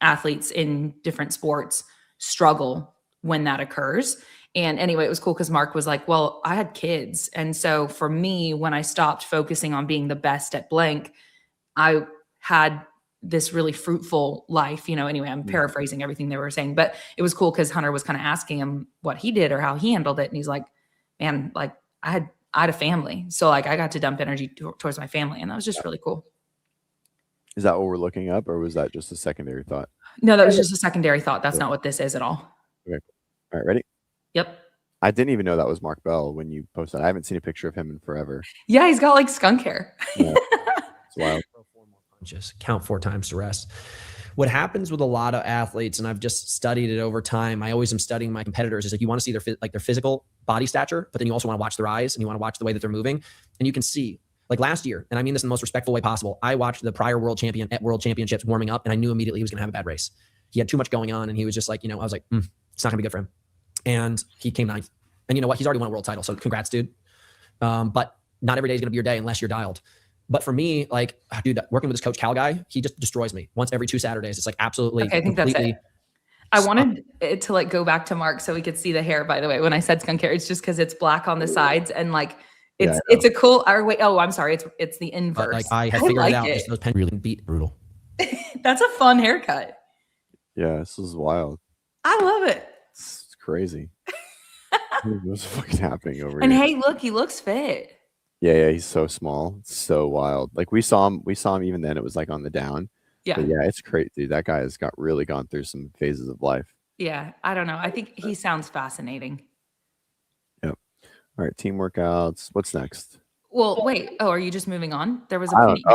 athletes in different sports struggle when that occurs. And anyway, it was cool because Mark was like, well, I had kids. And so for me, when I stopped focusing on being the best at blank, I had this really fruitful life, anyway, I'm paraphrasing everything they were saying, but it was cool because Hunter was kind of asking him what he did or how he handled it. And he's like, man, like I had a family. So like I got to dump energy towards my family. And that was just really cool. Is that what we're looking up, or was that just a secondary thought? No, that was just a secondary thought. That's not what this is at all. Okay. All right, ready? Yep. I didn't even know that was Mark Bell when you posted. I haven't seen a picture of him in forever. Yeah, he's got like skunk hair. Yeah. It's wild. Just count 4 times to rest. What happens with a lot of athletes, and I've just studied it over time, I always am studying my competitors, is like you want to see their physical body stature, but then you also want to watch their eyes and you want to watch the way that they're moving. And you can see, like last year, and I mean this in the most respectful way possible, I watched the prior world champion at World Championships warming up, and I knew immediately he was going to have a bad race. He had too much going on, and he was just like, I was like, it's not going to be good for him. And he came 9th. And you know what? He's already won a world title, so congrats, dude. But not every day is going to be your day unless you're dialed. But for me, like, dude, working with this coach Cal guy, he just destroys me once every 2 Saturdays. It's like absolutely. Okay, I think that's it. I wanted it to like go back to Mark so we could see the hair, by the way. When I said skunk hair, it's just because it's black on the sides and like it's a cool, or wait, I'm sorry. It's the inverse. But like I had figured it out. Just those pen really beat brutal. That's a fun haircut. Yeah, this is wild. I love it. It's crazy. What's fucking happening over and here? And hey, look, he looks fit. Yeah, he's so small. It's so wild. Like we saw him even then, it was like on the down. Yeah. But yeah, it's crazy, dude. That guy has really gone through some phases of life. Yeah, I don't know. I think he sounds fascinating. Yep. All right, team workouts. What's next? Well, wait. Oh, are you just moving on? There was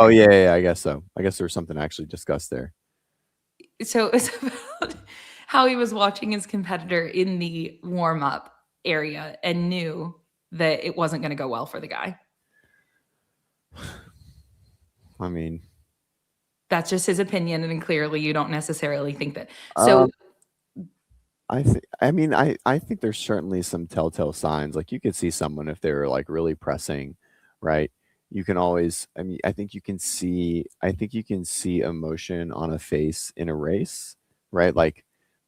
yeah, I guess so. I guess there was something actually discussed there. So it's about how he was watching his competitor in the warm-up area and knew that it wasn't going to go well for the guy. I mean, that's just his opinion, and clearly you don't necessarily think that. So I think there's certainly some telltale signs. Like you could see someone if they're like really pressing, right? You can always, I think you can see emotion on a face in a race, right? Like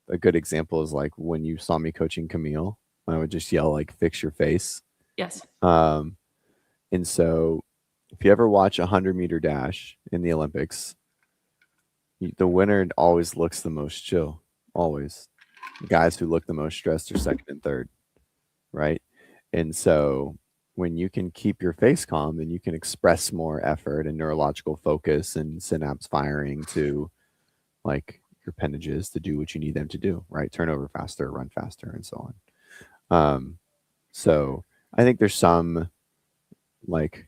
a good example is like when you saw me coaching Camille, I would just yell like, fix your face. Yes. And so if you ever watch a 100-meter dash in the Olympics, the winner always looks the most chill. Always. The guys who look the most stressed are second and third, right? And so when you can keep your face calm, then you can express more effort and neurological focus and synapse firing to like your appendages to do what you need them to do, right? Turn over faster, run faster, and so on. So I think there's some like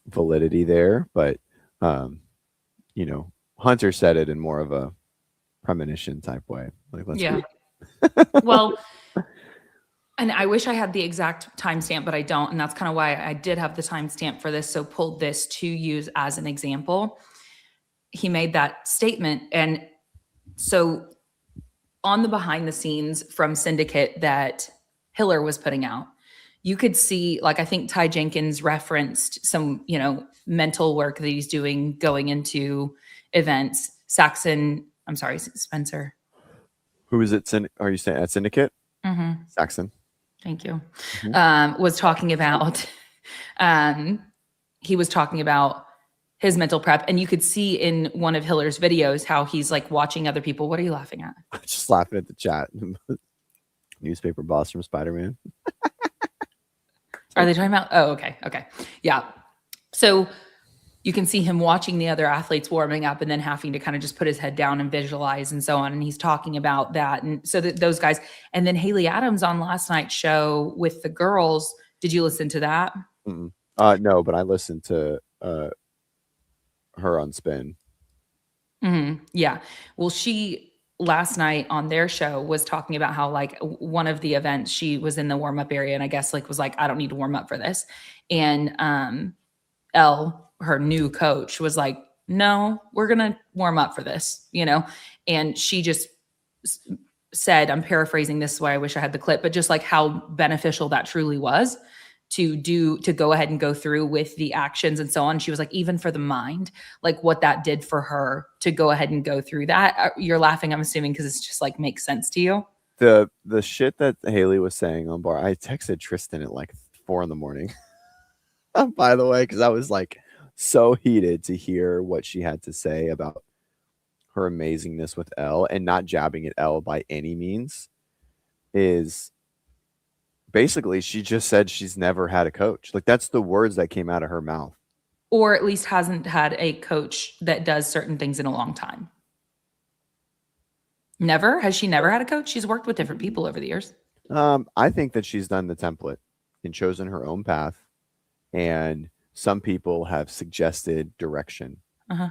validity there, but Hunter said it in more of a premonition type way. Like, let's well, and I wish I had the exact timestamp, but I don't. And that's kind of why I did have the timestamp for this. So pulled this to use as an example. He made that statement. And so on the behind the scenes from Syndicate that Hiller was putting out, you could see, like, I think Ty Jenkins referenced some, mental work that he's doing going into events. Spencer. Who is it? Are you saying at Syndicate? Mm-hmm. Saxon. Thank you. Mm-hmm. Was talking about, he was talking about his mental prep, and you could see in one of Hiller's videos how he's like watching other people. What are you laughing at? Just laughing at the chat. Newspaper boss from Spider-Man. Are they talking about? Oh, okay. Yeah. So you can see him watching the other athletes warming up and then having to kind of just put his head down and visualize and so on. And he's talking about that. And so those guys, and then Haley Adams on last night's show with the girls. Did you listen to that? No, but I listened to her on Spin. Mm-hmm. Yeah. Well, she last night on their show was talking about how like one of the events she was in the warm-up area and I guess like was like, I don't need to warm up for this. And Elle, her new coach, was like, no, we're going to warm up for this, you know? And she just said, I'm paraphrasing, this is why I wish I had the clip, but just like how beneficial that truly was to go ahead and go through with the actions and so on. She was like, even for the mind, like what that did for her to go ahead and go through that. You're laughing, I'm assuming, because it's just like makes sense to you. The shit that Haley was saying on bar, I texted Tristan at like 4 a.m. by the way, because I was like so heated to hear what she had to say about her amazingness with Elle, and not jabbing at Elle by any means. Is basically, she just said she's never had a coach. Like, that's the words that came out of her mouth. Or at least hasn't had a coach that does certain things in a long time. Never? Has she never had a coach? She's worked with different people over the years. I think that she's done the template and chosen her own path. And some people have suggested direction. Uh-huh.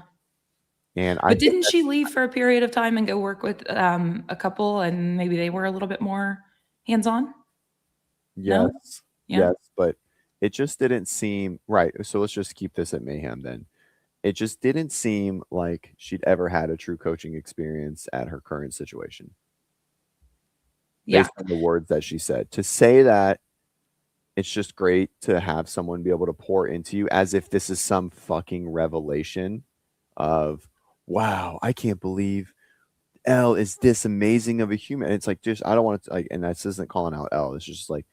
But didn't she leave for a period of time and go work with a couple, and maybe they were a little bit more hands-on? Yes. No? Yeah. Yes, but it just didn't seem right. So let's just keep this at Mayhem then. It just didn't seem like she'd ever had a true coaching experience at her current situation. Yeah. Based on the words that she said. To say that it's just great to have someone be able to pour into you as if this is some fucking revelation of, wow, I can't believe Elle is this amazing of a human. And it's like, just, I don't want to, like, and this isn't calling out Elle. It's just like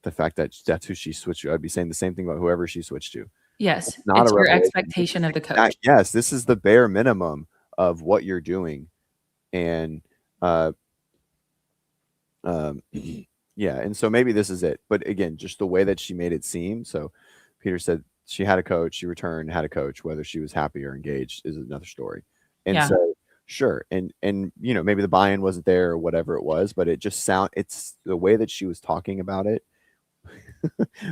the fact that that's who she switched to. I'd be saying the same thing about whoever she switched to. Yes. It's not it's a your revelation. expectation of the coach. Yes, this is the bare minimum of what you're doing. And, yeah, and so maybe this is it. But again, just the way that she made it seem. So Peter said she had a coach, she returned, had a coach. Whether she was happy or engaged is another story. And so sure, and you know, maybe the buy-in wasn't there or whatever it was, but it just it's the way that she was talking about it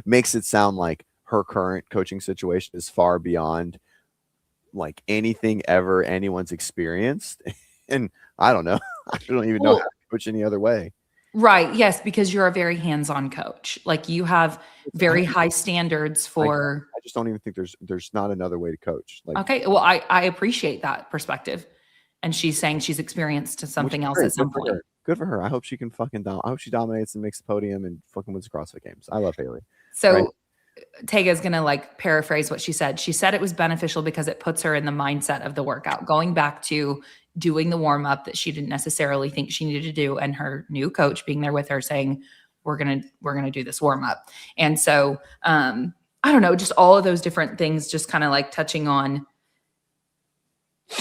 makes it sound like her current coaching situation is far beyond like anything ever anyone's experienced. And I don't know. I don't even know how to coach any other way. Right. Yes, because you're a very hands-on coach. Like you have very high standards for. I just don't even think there's not another way to coach. Like, okay. Well, I appreciate that perspective. And she's saying she's experienced something else at some point. Good for her. I hope she can fucking I hope she dominates and makes the podium and fucking wins CrossFit Games. I love Haley. So right? Tega's going to like paraphrase what she said. She said it was beneficial because it puts her in the mindset of the workout, going back to doing the warm up that she didn't necessarily think she needed to do. And her new coach being there with her saying, we're going to do this warm up. And so, I don't know, just all of those different things, just kind of like touching on,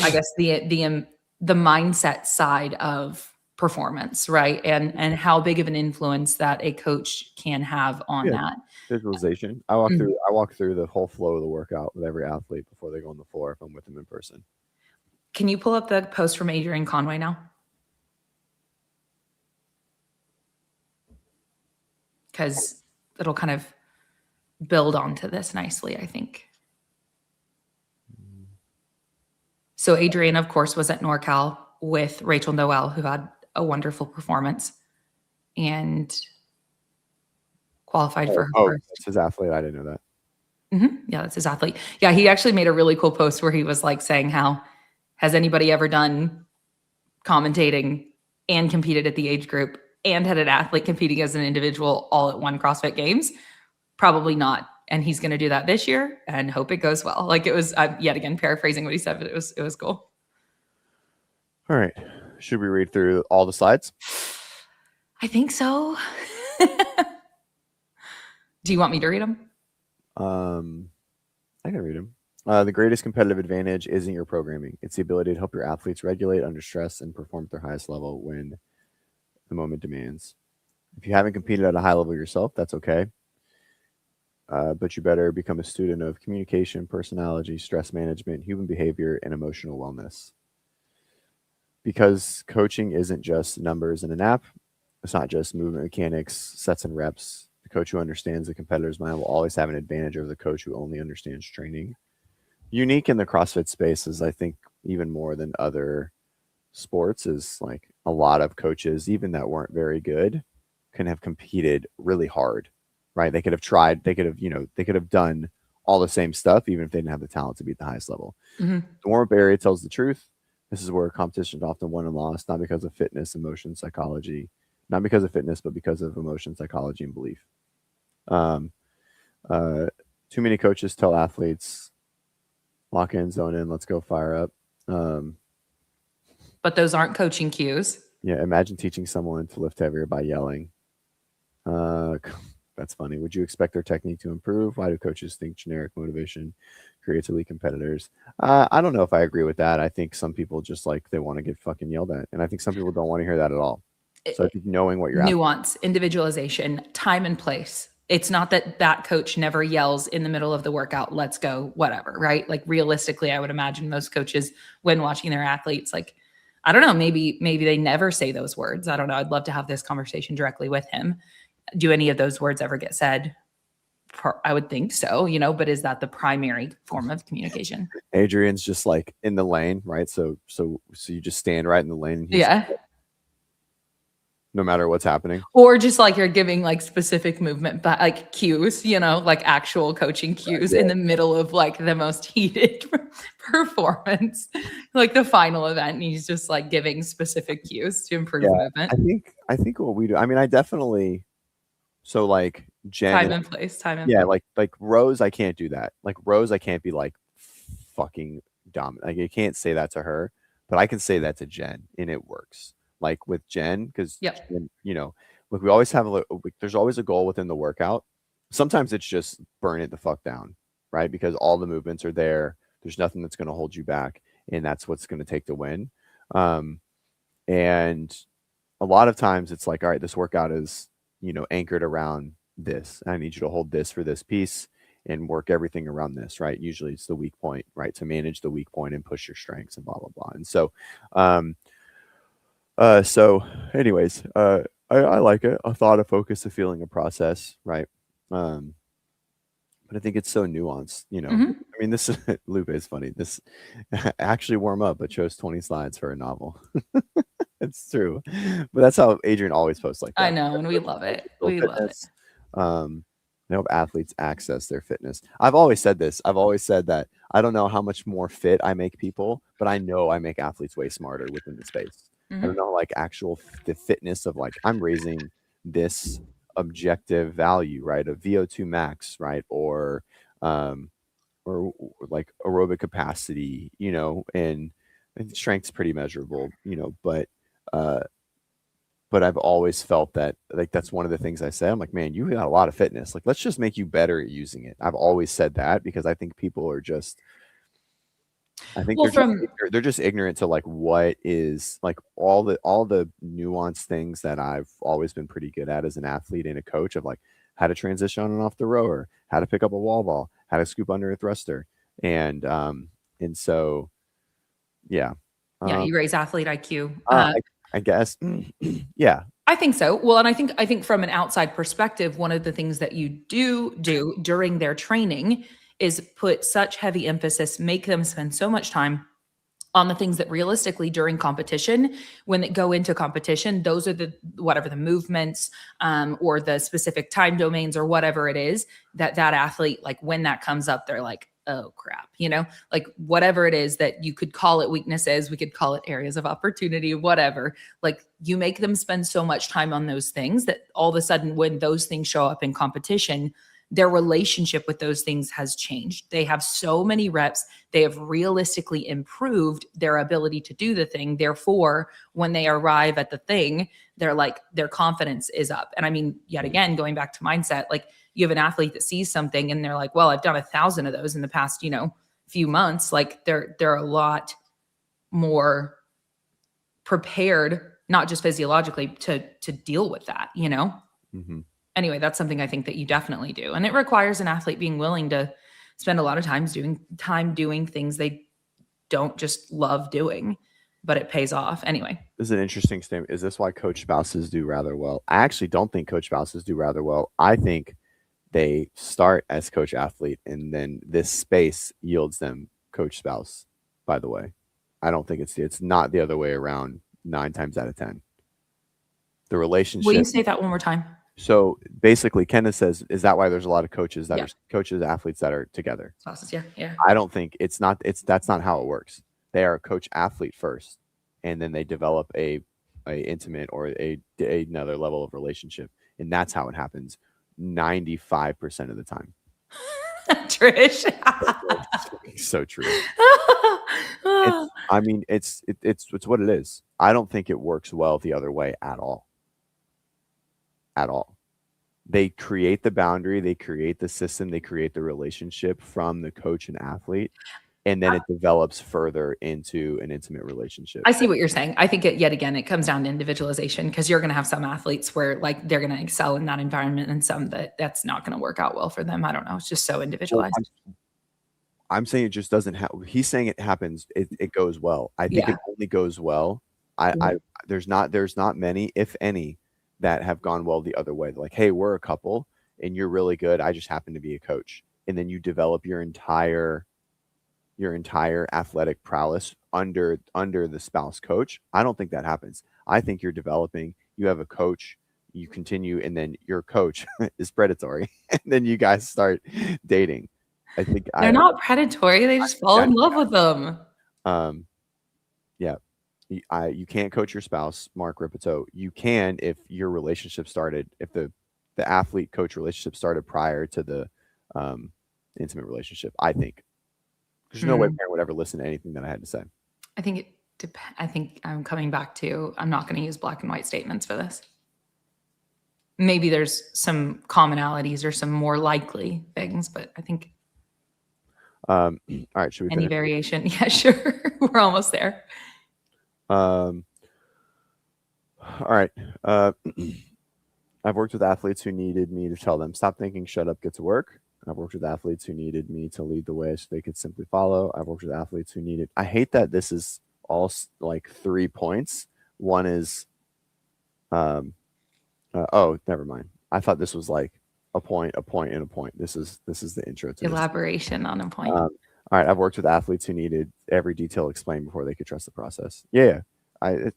I guess the mindset side of performance, right? And how big of an influence that a coach can have on that. Visualization. I walk through the whole flow of the workout with every athlete before they go on the floor if I'm with them in person. Can you pull up the post from Adrian Conway now? Because it'll kind of build onto this nicely, I think. So Adrian, of course, was at NorCal with Rachel Noel, who had a wonderful performance and qualified for her first. That's his athlete. I didn't know that. Mm-hmm. Yeah, that's his athlete. Yeah, he actually made a really cool post where he was like saying how, has anybody ever done commentating and competed at the age group and had an athlete competing as an individual all at one CrossFit Games? Probably not. And he's going to do that this year and hope it goes well. Like it was, yet again, paraphrasing what he said, but it was cool. All right. Should we read through all the slides? I think so. Do you want me to read them? I can read them. The greatest competitive advantage isn't your programming. It's the ability to help your athletes regulate under stress and perform at their highest level when the moment demands. If you haven't competed at a high level yourself, that's okay. But you better become a student of communication, personality, stress management, human behavior, and emotional wellness. Because coaching isn't just numbers in an app. It's not just movement mechanics, sets and reps. The coach who understands the competitor's mind will always have an advantage over the coach who only understands training. Unique in the CrossFit space is, I think, even more than other sports, is like a lot of coaches, even that weren't very good, can have competed really hard, right? They could have tried, they could have done all the same stuff, even if they didn't have the talent to be at the highest level. Mm-hmm. The warm-up area tells the truth. This is where competition is often won and lost, not because of fitness, emotion, psychology, not because of fitness, but because of emotion, psychology, and belief. Too many coaches tell athletes, lock in, zone in, let's go, fire up. But those aren't coaching cues. Yeah, imagine teaching someone to lift heavier by yelling. That's funny. Would you expect their technique to improve? Why do coaches think generic motivation creates elite competitors? I don't know if I agree with that. I think some people just like they want to get fucking yelled at, and I think some people don't want to hear that at all. So I think knowing what you're nuance, individualization, time and place. It's not that that coach never yells in the middle of the workout, let's go, whatever, right? Like realistically, I would imagine most coaches when watching their athletes, like, I don't know, maybe they never say those words. I don't know. I'd love to have this conversation directly with him. Do any of those words ever get said? I would think so, but is that the primary form of communication? Adrian's just like in the lane, right? So you just stand right in the lane. And Yeah. No matter what's happening. Or just like you're giving like specific movement, but like cues, like actual coaching cues in the middle of like the most heated performance, like the final event. And he's just like giving specific cues to improve movement. I think what we do, I mean, I definitely, so like Jen. Time and place. Like Rose, I can't do that. Like Rose, I can't be like fucking dominant. Like you can't say that to her, but I can say that to Jen and it works. Like with Jen, because look, we always have there's always a goal within the workout. Sometimes it's just burn it the fuck down, right? Because all the movements are there. There's nothing that's going to hold you back, and that's what's going to take the win. And a lot of times it's like, all right, this workout is anchored around this. I need you to hold this for this piece and work everything around this, right? Usually it's the weak point, right? To manage the weak point and push your strengths and blah blah blah. And so anyways, I like it. A thought, a focus, a feeling, a process, right? But I think it's so nuanced, Mm-hmm. I mean, this Lupe is funny. This actually warm up, but chose 20 slides for a novel. It's true. But that's how Adrian always posts like that. I know, and we love it. We love it. I hope athletes access their fitness. I've always said this. I've always said that I don't know how much more fit I make people, but I know I make athletes way smarter within the space. Mm-hmm. I don't know, like the fitness of like I'm raising this objective value, right? A VO2 max, right? Or like aerobic capacity, and strength's pretty measurable, but I've always felt that like that's one of the things I say. I'm like, man, you got a lot of fitness. Like, let's just make you better at using it. I've always said that because I think people are just they're just ignorant to like what is like all the nuanced things that I've always been pretty good at as an athlete and a coach of like how to transition on and off the rower, how to pick up a wall ball, how to scoop under a thruster. And so yeah. You raise athlete IQ. I guess. Yeah. I think so. Well, and I think from an outside perspective, one of the things that you do during their training is put such heavy emphasis, make them spend so much time on the things that realistically during competition, when they go into competition, those are whatever the movements or the specific time domains or whatever it is that athlete, like when that comes up, they're like, oh crap, like whatever it is that you could call it weaknesses, we could call it areas of opportunity, whatever. Like you make them spend so much time on those things that all of a sudden when those things show up in competition, their relationship with those things has changed. They have so many reps. They have realistically improved their ability to do the thing. Therefore, when they arrive at the thing, they're like, their confidence is up. And I mean, yet again, going back to mindset, like you have an athlete that sees something and they're like, well, I've done 1,000 of those in the past, few months. Like they're a lot more prepared, not just physiologically to deal with that, Mm-hmm. Anyway, that's something I think that you definitely do. And it requires an athlete being willing to spend a lot of time doing things they don't just love doing, but it pays off. Anyway. This is an interesting statement. Is this why coach spouses do rather well? I actually don't think coach spouses do rather well. I think they start as coach athlete and then this space yields them coach spouse, by the way. I don't think it's not the other way around 9 times out of 10. The relationship. Will you say that one more time? So basically, Kenneth says, is that why there's a lot of coaches that Yeah. are coaches, athletes that are together? Spouses, yeah. I don't think that's not how it works. They are coach athlete first, and then they develop a intimate or another level of relationship, and that's how it happens 95% of the time. Trish. So true. It's what it is. I don't think it works well the other way at all. At all. They create the boundary, they create the system, they create the relationship from the coach and athlete, and then it develops further into an intimate relationship. I see what you're saying. I think yet again, it comes down to individualization, because you're going to have some athletes where like they're going to excel in that environment, and some that's not going to work out well for them. I don't know. It's just so individualized. Well, I'm saying it just doesn't happen. He's saying it happens. It goes well. I think it only goes well. There's not many, if any, that have gone well the other way. They're like, hey, we're a couple and you're really good. I just happen to be a coach. And then you develop your entire athletic prowess under the spouse coach. I don't think that happens. I think you're developing, you have a coach, you continue, and then your coach is predatory. And then you guys start dating. I think they're not predatory. They just fall in love with them. Yeah. You can't coach your spouse, Mark Ripito. You can if your relationship started, if the athlete coach relationship started prior to the intimate relationship. I think there's no way parent would ever listen to anything that I had to say. I think I think I'm coming back to, I'm not going to use black and white statements for this. Maybe there's some commonalities or some more likely things, but I think all right, should we any finish? variation? Yeah, sure. We're almost there. All right. I've worked with athletes who needed me to tell them, stop thinking, shut up, get to work. I've worked with athletes who needed me to lead the way so they could simply follow. I've worked with athletes who needed, I hate that this is all like 3 points. One is, oh, never mind. I thought this was like a point, and a point. This is the intro to elaboration on a point. All right. I've worked with athletes who needed every detail explained before they could trust the process. Yeah. All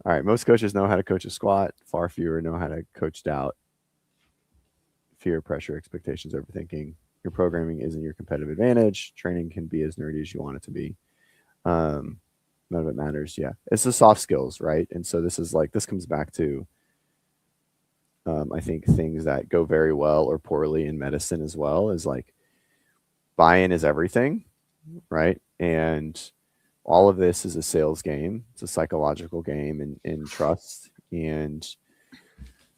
right. Most coaches know how to coach a squat. Far fewer know how to coach doubt, fear, pressure, expectations, overthinking. Your programming isn't your competitive advantage. Training can be as nerdy as you want it to be. None of it matters. Yeah. It's the soft skills, right? And so this comes back to, I think things that go very well or poorly in medicine as well is like buy-in is everything, right? And all of this is a sales game. It's a psychological game in trust. And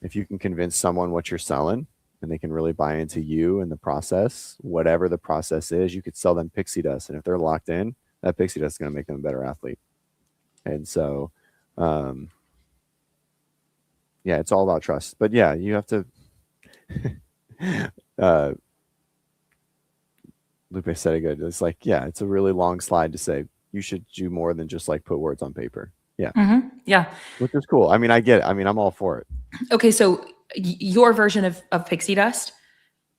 if you can convince someone what you're selling and they can really buy into you and the process, whatever the process is, you could sell them pixie dust. And if they're locked in, that pixie dust is going to make them a better athlete. And so, yeah, it's all about trust. But yeah, you have to. Lupe said it good. It's like, yeah, it's a really long slide to say you should do more than just like put words on paper. Yeah. Yeah. Which is cool. I mean, I get it. I mean, I'm all for it. Okay. So your version of pixie dust,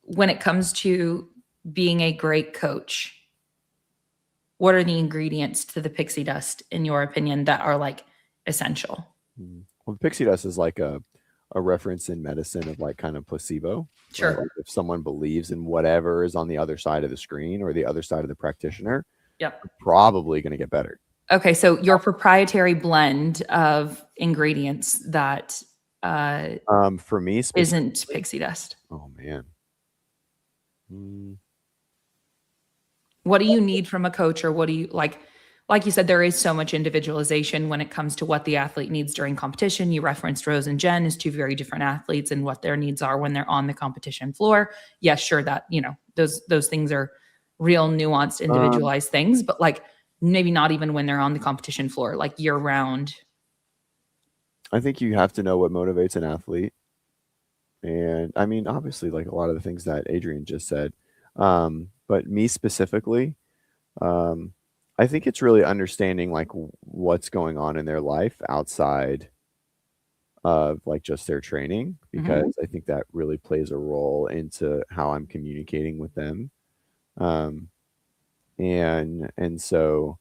when it comes to being a great coach, what are the ingredients to the pixie dust, in your opinion, that are like essential? Well, the pixie dust is like a reference in medicine of like kind of placebo. Sure. Right? Like if someone believes in whatever is on the other side of the screen or the other side of the practitioner, yep, you're probably going to get better. Okay. So your proprietary blend of ingredients that for me isn't pixie dust. Oh man. What do you need from a coach, or what do you like you said, there is so much individualization when it comes to what the athlete needs during competition. You referenced Rose and Jen as two very different athletes and what their needs are when they're on the competition floor. Yes, sure, that, you know, those things are real nuanced, individualized things, but like maybe not even when they're on the competition floor, like year round. I think you have to know what motivates an athlete. And I mean, obviously, like a lot of the things that Adrian just said, but me specifically, I think it's really understanding like what's going on in their life outside of like just their training, because I think that really plays a role into how I'm communicating with them. And so,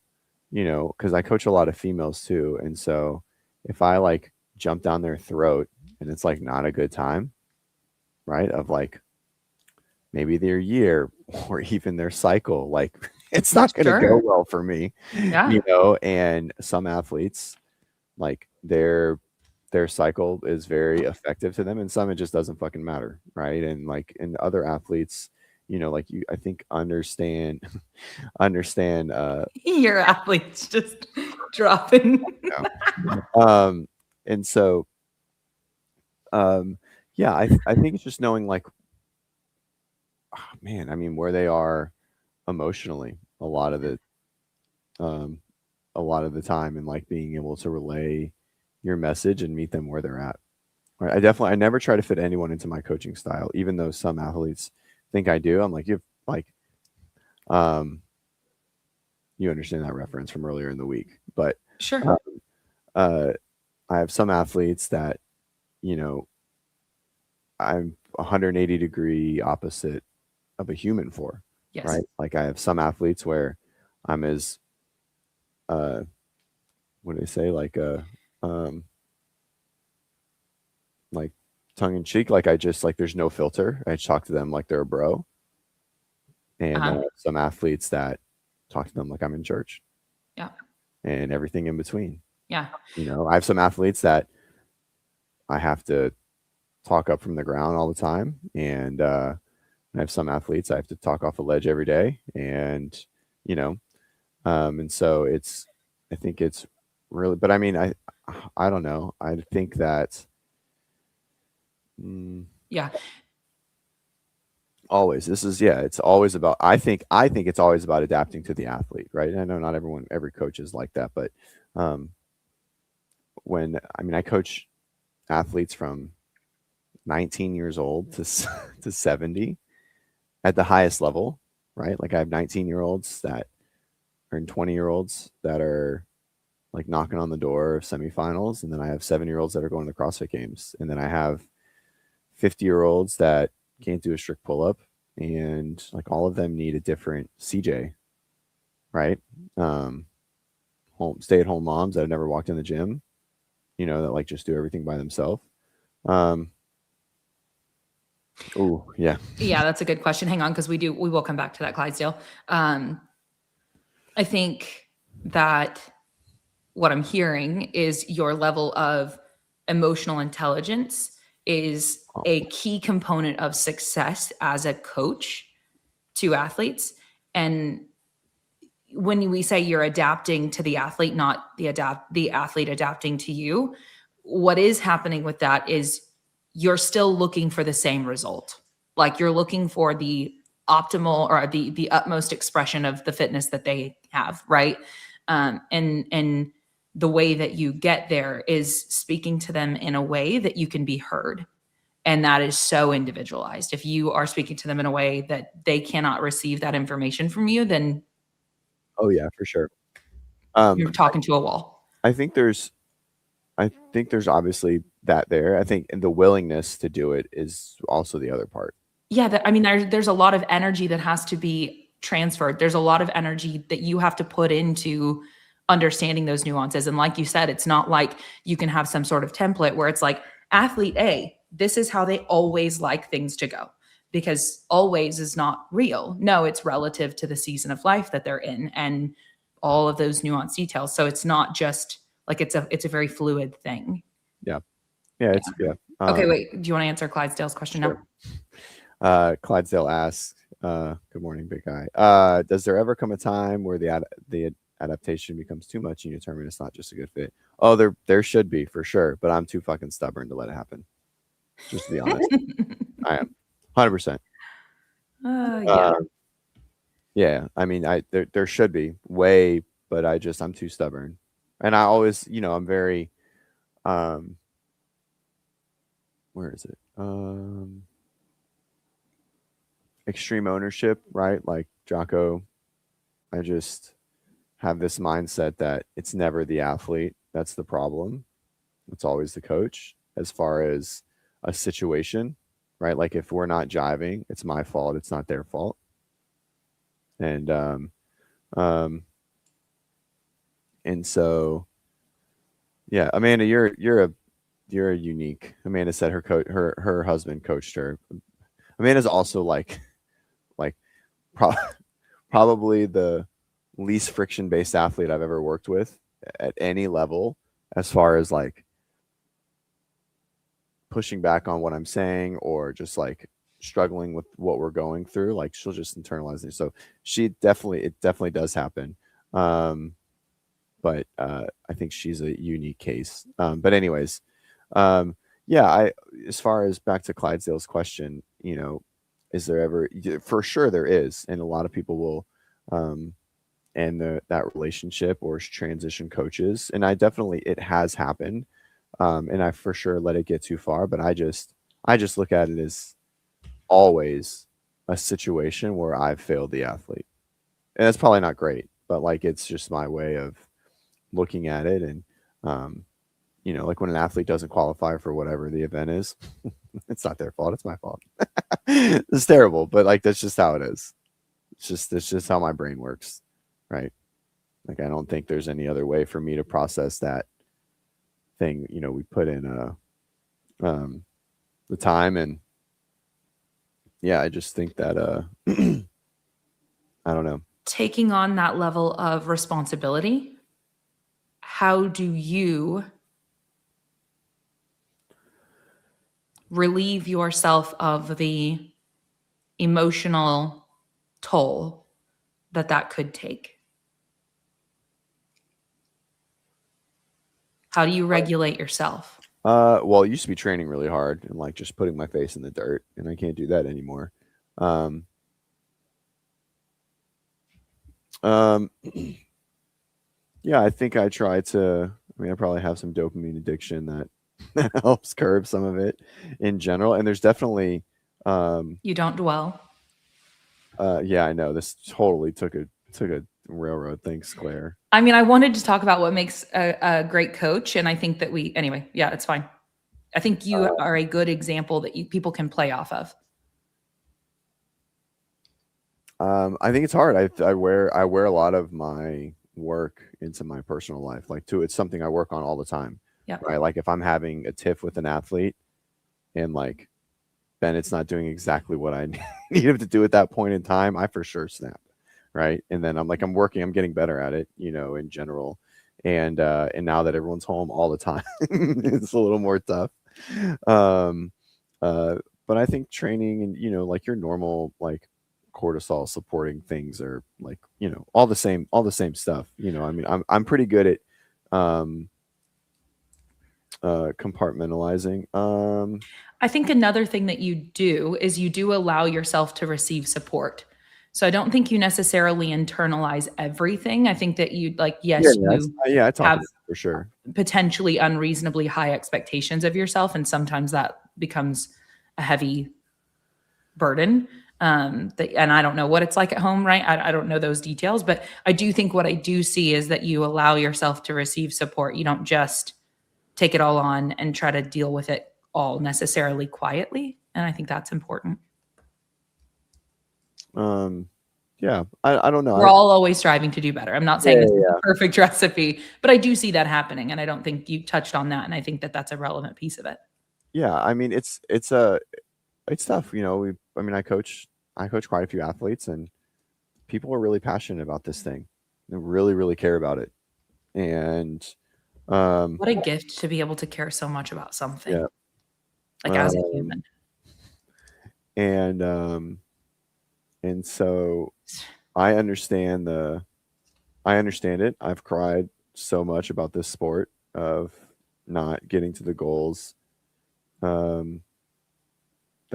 you know, because I coach a lot of females too. And so if I like jump down their throat and it's like not a good time, right? Of like maybe their year or even their cycle, like it's not going to go well for me, Yeah. and some athletes, like their cycle is very effective to them, and some it just doesn't fucking matter, right? And like in other athletes, like you, I think understand Your athletes just dropping. and so yeah, I think it's just knowing like, oh, man, I mean, where they are emotionally a lot of the time, and like being able to relay your message and meet them where they're at. Right? I never try to fit anyone into my coaching style, even though some athletes think I do. I'm like, um, you understand that reference from earlier in the week, but Sure. I have some athletes that, I'm 180-degree opposite of a human for, Yes. right? Like I have some athletes where I'm as, what do they say? Like, like tongue in cheek. Like I just like, there's no filter. I just talk to them like they're a bro. And then I have some athletes that talk to them like I'm in church. Yeah. And everything in between. Yeah. I have some athletes that I have to talk up from the ground all the time. And I have some athletes I have to talk off a ledge every day. And, and so I think it's really, but I mean, I don't know. I think that, Yeah. always, it's always about, I think it's always about adapting to the athlete, right? And I know not every coach is like that, but I coach athletes from 19 years old to 70 at the highest level, right? Like I have 19-year-olds that are, and 20-year-olds that are like knocking on the door of semifinals, and then I have 7-year-olds that are going to the CrossFit Games, and then I have 50-year-olds that can't do a strict pull-up, and like all of them need a different CJ, right? Stay-at-home moms that have never walked in the gym, that like just do everything by themselves. Oh yeah. Yeah, that's a good question. Hang on, because we will come back to that, Clydesdale. I think that what I'm hearing is your level of emotional intelligence is a key component of success as a coach to athletes. And when we say you're adapting to the athlete, not the athlete adapting to you, what is happening with that is you're still looking for the same result. Like you're looking for the optimal or the utmost expression of the fitness that they have, right? And the way that you get there is speaking to them in a way that you can be heard. And that is so individualized. If you are speaking to them in a way that they cannot receive that information from you, then Oh yeah, for sure. you're talking to a wall. I think there's obviously that there. I think, and the willingness to do it is also the other part. Yeah, there's a lot of energy that has to be transferred. There's a lot of energy that you have to put into understanding those nuances. And like you said, it's not like you can have some sort of template where it's like athlete A, this is how they always like things to go, because always is not real. No, it's relative to the season of life that they're in and all of those nuanced details. So it's not just like it's a very fluid thing. Yeah. Yeah. Okay, wait. Do you want to answer Clydesdale's question now? Clydesdale asks, good morning, big guy. Does there ever come a time where the adaptation becomes too much and you determine it's not just a good fit? Oh, there should be, for sure, but I'm too fucking stubborn to let it happen. Just to be honest. I am 100%. Yeah. Yeah. I mean, there should be way, but I'm too stubborn. And I always, I'm very, where is it? Extreme ownership, right? Like Jocko, I just have this mindset that it's never the athlete that's the problem. It's always the coach as far as a situation, right? Like if we're not jiving, it's my fault. It's not their fault. And, and so, yeah, Amanda, you're you're a unique. Amanda said her husband coached her. Amanda's also like pro- probably the least friction based athlete I've ever worked with at any level, as far as like pushing back on what I'm saying or just like struggling with what we're going through. Like she'll just internalize it. So it definitely does happen. But I think she's a unique case. But anyways, yeah, as far as back to Clydesdale's question, is there ever, for sure there is, and a lot of people will end that relationship or transition coaches, and it has happened, and I for sure let it get too far, but I just look at it as always a situation where I've failed the athlete, and that's probably not great, but like it's just my way of looking at it. And like when an athlete doesn't qualify for whatever the event is, it's not their fault, it's my fault. It's terrible, but like that's just how it is. It's just how my brain works, right? Like I don't think there's any other way for me to process that thing. We put in the time, and yeah, I just think that I don't know. Taking on that level of responsibility, how do you relieve yourself of the emotional toll that could take? How do you regulate yourself? Well, it used to be training really hard and like just putting my face in the dirt, and I can't do that anymore. Yeah, I think I try to. I probably have some dopamine addiction that helps curb some of it in general. And there's definitely you don't dwell. Yeah, I know this totally took a railroad. Thanks, Claire. I mean, I wanted to talk about what makes a great coach, and I think that anyway, yeah, it's fine. I think you are a good example that people can play off of. I think it's hard. I wear a lot of my work into my personal life. Like it's something I work on all the time. Yeah. Right. Like if I'm having a tiff with an athlete and like Bennett's not doing exactly what I need him to do at that point in time, I for sure snap. Right. And then I'm getting better at it, in general. And now that everyone's home all the time, it's a little more tough. But I think training and, like your normal, like cortisol supporting things are like, all the same stuff. I'm pretty good at, compartmentalizing. I think another thing that you do is you do allow yourself to receive support. So I don't think you necessarily internalize everything. I think that you I talk have for sure potentially unreasonably high expectations of yourself, and sometimes that becomes a heavy burden. And I don't know what it's like at home, right? I don't know those details, but I do think what I do see is that you allow yourself to receive support. You don't just take it all on and try to deal with it all necessarily quietly. And I think that's important. Yeah, I don't know. We're all always striving to do better. I'm not saying it's a perfect recipe, but I do see that happening. And I don't think you touched on that. And I think that that's a relevant piece of it. Yeah. I mean, it's tough. I coach quite a few athletes, and people are really passionate about this thing. They really, really care about it. And what a gift to be able to care so much about something. Yeah. Like as a human. And so I understand it. I've cried so much about this sport of not getting to the goals that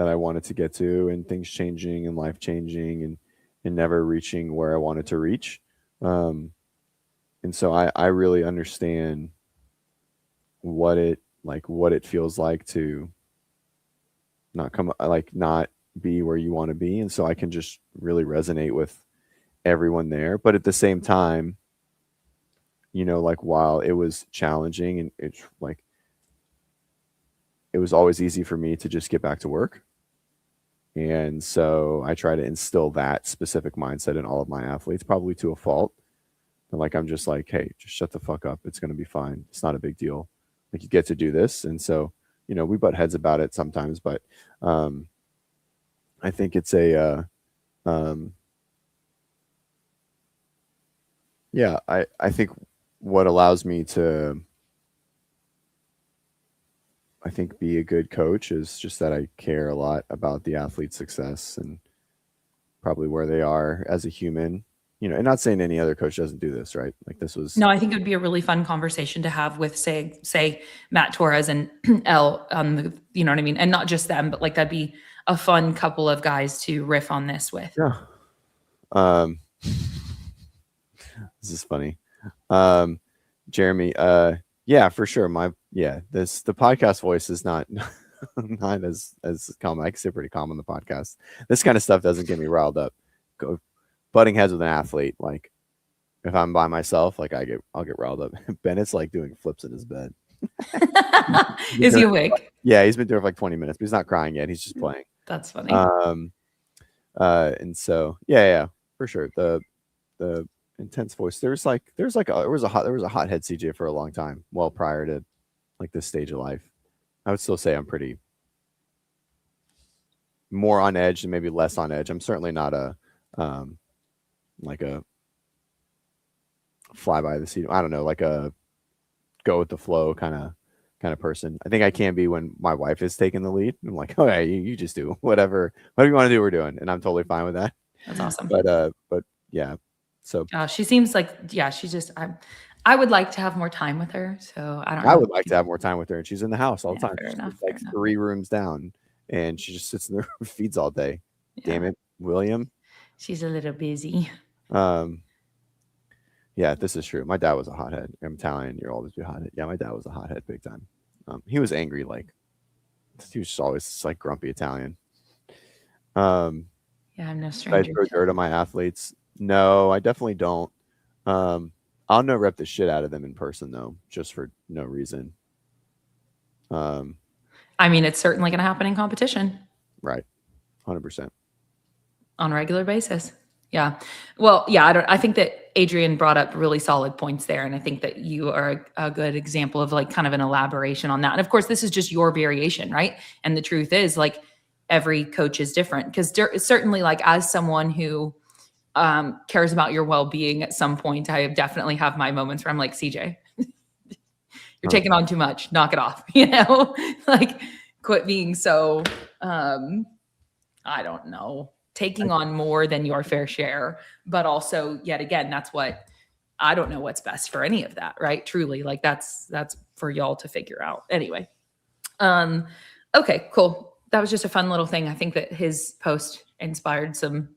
I wanted to get to, and things changing and life changing and never reaching where I wanted to reach. And so I really understand what it feels like to not be where you want to be. And so I can just really resonate with everyone there. But at the same time, while it was challenging, and it's like, it was always easy for me to just get back to work. And so I try to instill that specific mindset in all of my athletes, probably to a fault. And I'm just like, hey, just shut the fuck up. It's going to be fine. It's not a big deal. like you get to do this. And so, you know, we butt heads about it sometimes, but I think it's yeah, I think what allows me to, I think, be a good coach is just that I care a lot about the athlete's success and probably where they are as a human, you know, and not saying any other coach doesn't do this, right? Like this was, No, I think it would be a really fun conversation to have with say Matt Torres and Elle on the, you know what I mean? And not just them, but like that'd be a fun couple of guys to riff on this with. yeah. This is funny. Jeremy, yeah, for sure. The podcast voice is not not as calm. I can sit pretty calm on the podcast. This kind of stuff doesn't get me riled up. Go butting heads with an athlete, like if I'm by myself, like I'll get riled up. Bennett's like doing flips in his bed. Is he awake? Yeah, he's been doing it for like 20 minutes, but he's not crying yet. He's just playing. That's funny. And so yeah, for sure. The intense voice. There was a hothead CJ for a long time. Well, prior to like this stage of life, I would still say I'm pretty more on edge and maybe less on edge. I'm certainly not a like a fly by the seat. I don't know, like a go with the flow kind of person. I think I can be when my wife is taking the lead. I'm like, okay, you just do whatever you want to do, we're doing, and I'm totally fine with that. That's awesome. But yeah. So she seems like, yeah, she's just, I would like to have more time with her. So I don't know. I would like to have more time with her, and she's in the house all the time. Fair enough, like 3 rooms down, and she just sits in the room, feeds all day. Yeah. Damn it, William. She's a little busy. Yeah, this is true. My dad was a hothead. I'm Italian. You're always be a hothead. Yeah, my dad was a hothead big time. He was angry, like he was just always like grumpy Italian. Yeah, I'm no stranger. I throw dirt on my athletes. No, I definitely don't. I'll no rep the shit out of them in person though, just for no reason. I mean, it's certainly going to happen in competition. Right. 100%. On a regular basis. Yeah. Well, yeah, I think that Adrian brought up really solid points there. And I think that you are a good example of like kind of an elaboration on that. And of course, this is just your variation, right? And the truth is like every coach is different because certainly like as someone who cares about your well-being at some point, I definitely have my moments where I'm like, CJ, you're taking on too much, knock it off, you know, like quit being so, I don't know, taking on more than your fair share, but also yet again, that's what, I don't know what's best for any of that, right? Truly, like that's for y'all to figure out. Anyway. Okay, cool. That was just a fun little thing. I think that his post inspired some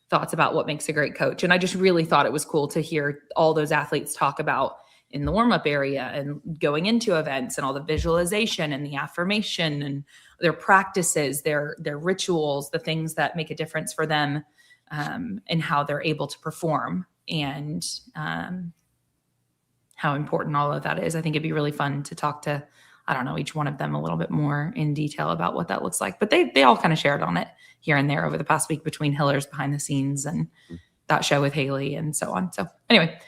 thoughts about what makes a great coach. And I just really thought it was cool to hear all those athletes talk about in the warm-up area and going into events and all the visualization and the affirmation and their practices, their rituals, the things that make a difference for them and how they're able to perform and how important all of that is. I think it'd be really fun to talk to, I don't know, each one of them a little bit more in detail about what that looks like. But they all kind of shared on it here and there over the past week between Hiller's behind the scenes and that show with Haley and so on. So anyway,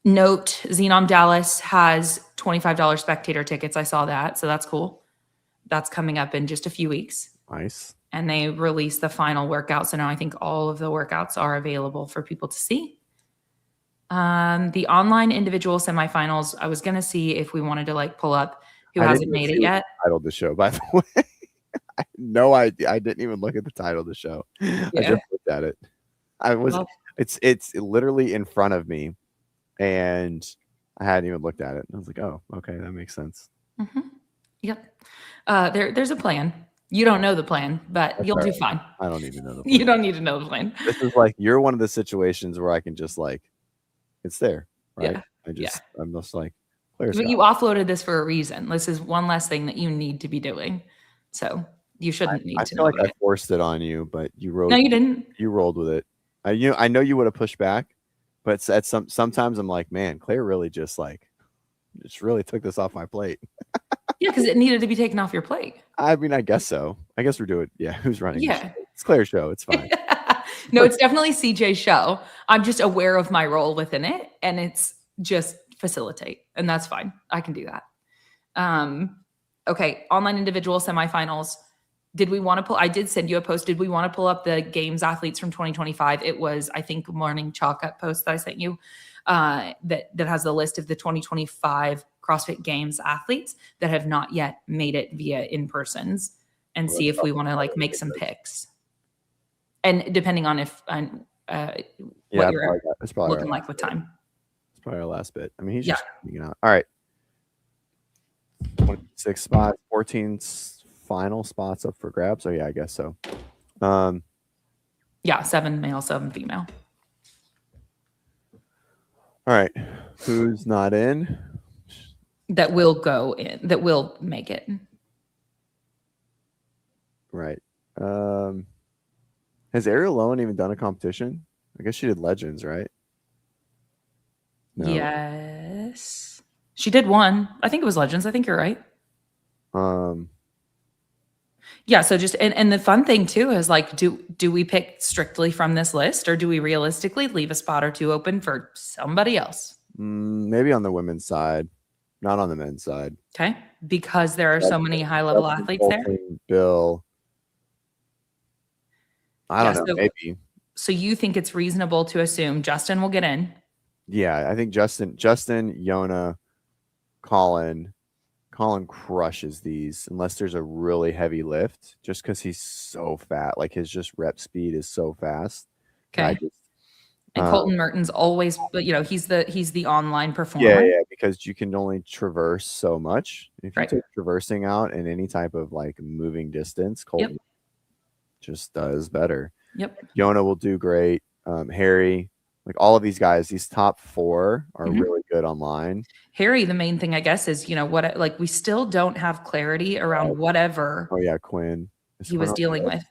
note Xenom Dallas has $25 spectator tickets. I saw that. So that's cool. That's coming up in just a few weeks. Nice. And they released the final workout. So now I think all of the workouts are available for people to see. The online individual semifinals, I was going to see if we wanted to like pull up who hasn't made it yet. Titled the show, by the way. I had no idea. I didn't even look at the title of the show. Yeah. I just looked at it. It's literally in front of me, and I hadn't even looked at it. I was like, oh, okay, that makes sense. Mm-hmm. Yep. There's a plan. You don't know the plan, but you'll do fine. I don't need to know the plan. You don't need to know the plan. This is like, you're one of the situations where I can just like, it's there, right? Yeah. I'm just like, but you offloaded this for a reason. This is one less thing that you need to be doing. So you shouldn't need to. I feel like I forced it on you, but you rolled. No, you didn't. You rolled with it. I know you would have pushed back, but sometimes I'm like, man, Claire really just really took this off my plate. Yeah, because it needed to be taken off your plate. I mean, I guess so. I guess we're doing. Yeah, who's running? Yeah, it's Claire's show. It's fine. No, it's definitely CJ's show. I'm just aware of my role within it, and it's just facilitate, and that's fine. I can do that. Okay, online individual semifinals. Did we want to pull? I did send you a post. Did we want to pull up the games athletes from 2025? It was, I think, morning chalk up post that I sent you that has the list of the 2025 CrossFit Games athletes that have not yet made it via in-persons, and see if we want to like make some picks. And depending on if what you're looking like with time. It's probably our last bit. I mean, he's just out. All right. 26 spots, 14 final spots up for grabs. Oh yeah, I guess so. 7 male, 7 female. All right. Who's not in? That will go in, that will make it. Right. Has Ariel Lowen even done a competition? I guess she did Legends, right? No. Yes. She did one. I think it was Legends. I think you're right. Yeah, so just and the fun thing too is like, do we pick strictly from this list, or do we realistically leave a spot or two open for somebody else? Maybe on the women's side, not on the men's side. Okay, because there are so many high-level athletes there. Bill, I don't know, maybe. So you think it's reasonable to assume Justin will get in? Yeah, I think Justin, Yona, Colin crushes these unless there's a really heavy lift, just because he's so fat. Like his just rep speed is so fast. Okay. And Colton Merton's always, he's the online performer. Yeah, because you can only traverse so much. If you take traversing out in any type of like moving distance, Colton just does better. Yep. Yona will do great. Harry, like all of these guys, these top 4 are really good online. Harry, the main thing I guess is, we still don't have clarity around whatever. Oh yeah, Quinn. He was dealing with.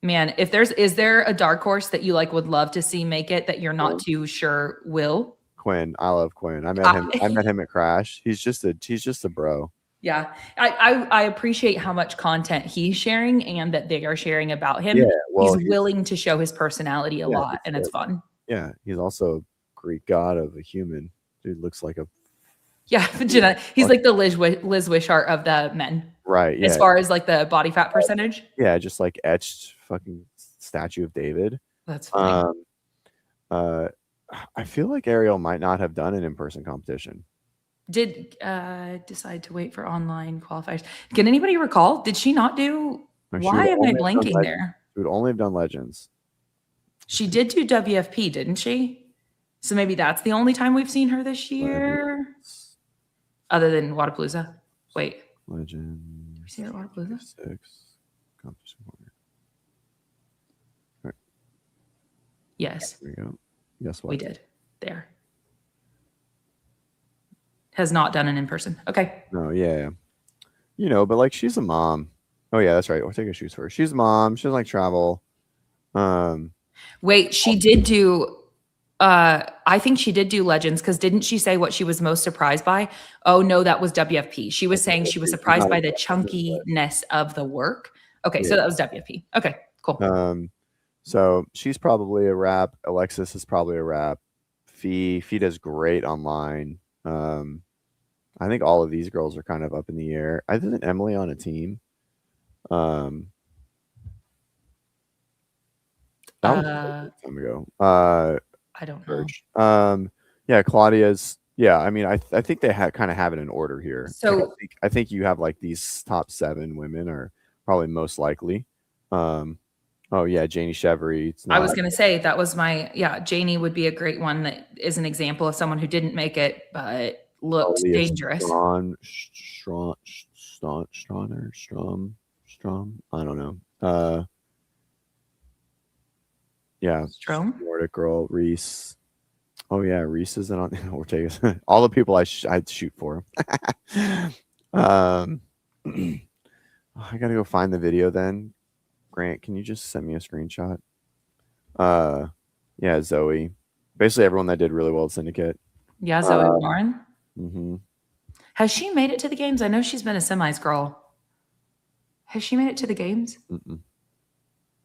Man, is there a dark horse that you would love to see make it that you're not too sure will? Quinn. I love Quinn. I met him at Crash. He's just a bro. Yeah. I appreciate how much content he's sharing and that they are sharing about him. Yeah, well, he's willing to show his personality a lot, and it's fun. Yeah, he's also a Greek god of a human. Dude looks like a he's like the Liz Wishart of the men. Right. Yeah. As far as like the body fat percentage. Yeah, just like etched fucking statue of David. That's funny. I feel like Ariel might not have done an in-person competition. Did decide to wait for online qualifiers. Can anybody recall? Did she not do? Why am I blanking there? She would only have done Legends. She did do WFP, didn't she? So maybe that's the only time we've seen her this year. Legends. Other than Wadapalooza. Wait. Legends. Did we see her at Wadapalooza? 6 competition corner. Right. Yes. There we go. Guess what? We did. There. Has not done an in-person. Okay. No, yeah. But like she's a mom. Oh yeah, that's right. We'll take her shoes first. She's a mom. She doesn't like travel. Wait, she did do I think she did do Legends, because didn't she say what she was most surprised by? Oh no, that was WFP. She was saying she was surprised by the chunkiness of the work. Okay, so that was WFP. Okay, cool. So she's probably a wrap. Alexis is probably a wrap. Fee does great online. I think all of these girls are kind of up in the air. I think Emily on a team. That was a time ago. I don't know. Yeah, Claudia's. Yeah, I mean, I think they kind of have it in order here. So I think you have like these top 7 women are probably most likely. Oh yeah, Janie Chevry. I was gonna say that was Janie would be a great one that is an example of someone who didn't make it but looked dangerous. Strom. I don't know. Yeah, Strom? Nordic girl, Reese. Oh yeah, Reese isn't on Ortega. All the people I'd shoot for. I gotta go find the video then. Grant, can you just send me a screenshot? Yeah, Zoe. Basically everyone that did really well at Syndicate. Yeah, Zoe Warren. Mm-hmm. Has she made it to the games? I know she's been a semis girl. Has she made it to the games? Mm-mm.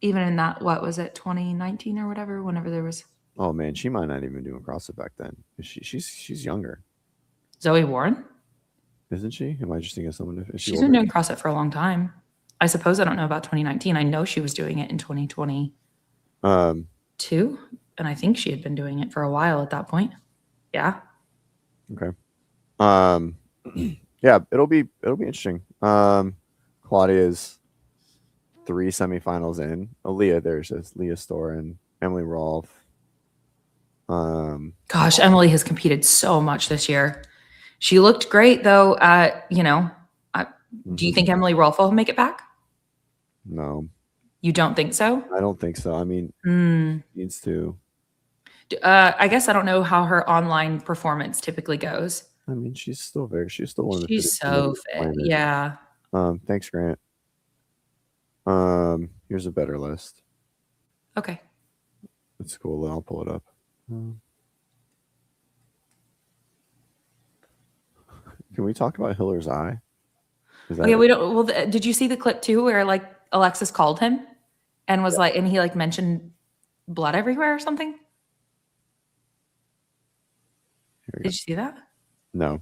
Even in that, what was it, 2019 or whatever, whenever there was. Oh man, she might not even be doing CrossFit back then. She's younger, Zoe Warren? isn't she? Am I just thinking of someone? Is she She's been older? doing CrossFit for a long time. I suppose I don't know about 2019. I know she was doing it in 2022, and I think she had been doing it for a while at that point. Yeah. Okay. Yeah, it'll be interesting. Claudia's 3 semifinals in. Aaliyah, there's Leah Storen, Emily Rolfe. Gosh, Emily has competed so much this year. She looked great though. Do you think Emily Rolfe will make it back? No, You don't think so? I don't think so. I mean, needs to. I guess I don't know how her online performance typically goes. I mean, she's still one of the She's fittest women on so the fit. planet. Yeah. Thanks, Grant. Here's a better list. Okay. It's cool. I'll pull it up. Can we talk about Hiller's eye? Okay, we don't. Well, did you see the clip too, where like Alexis called him and was like, and he like mentioned blood everywhere or something? Did you see that? No.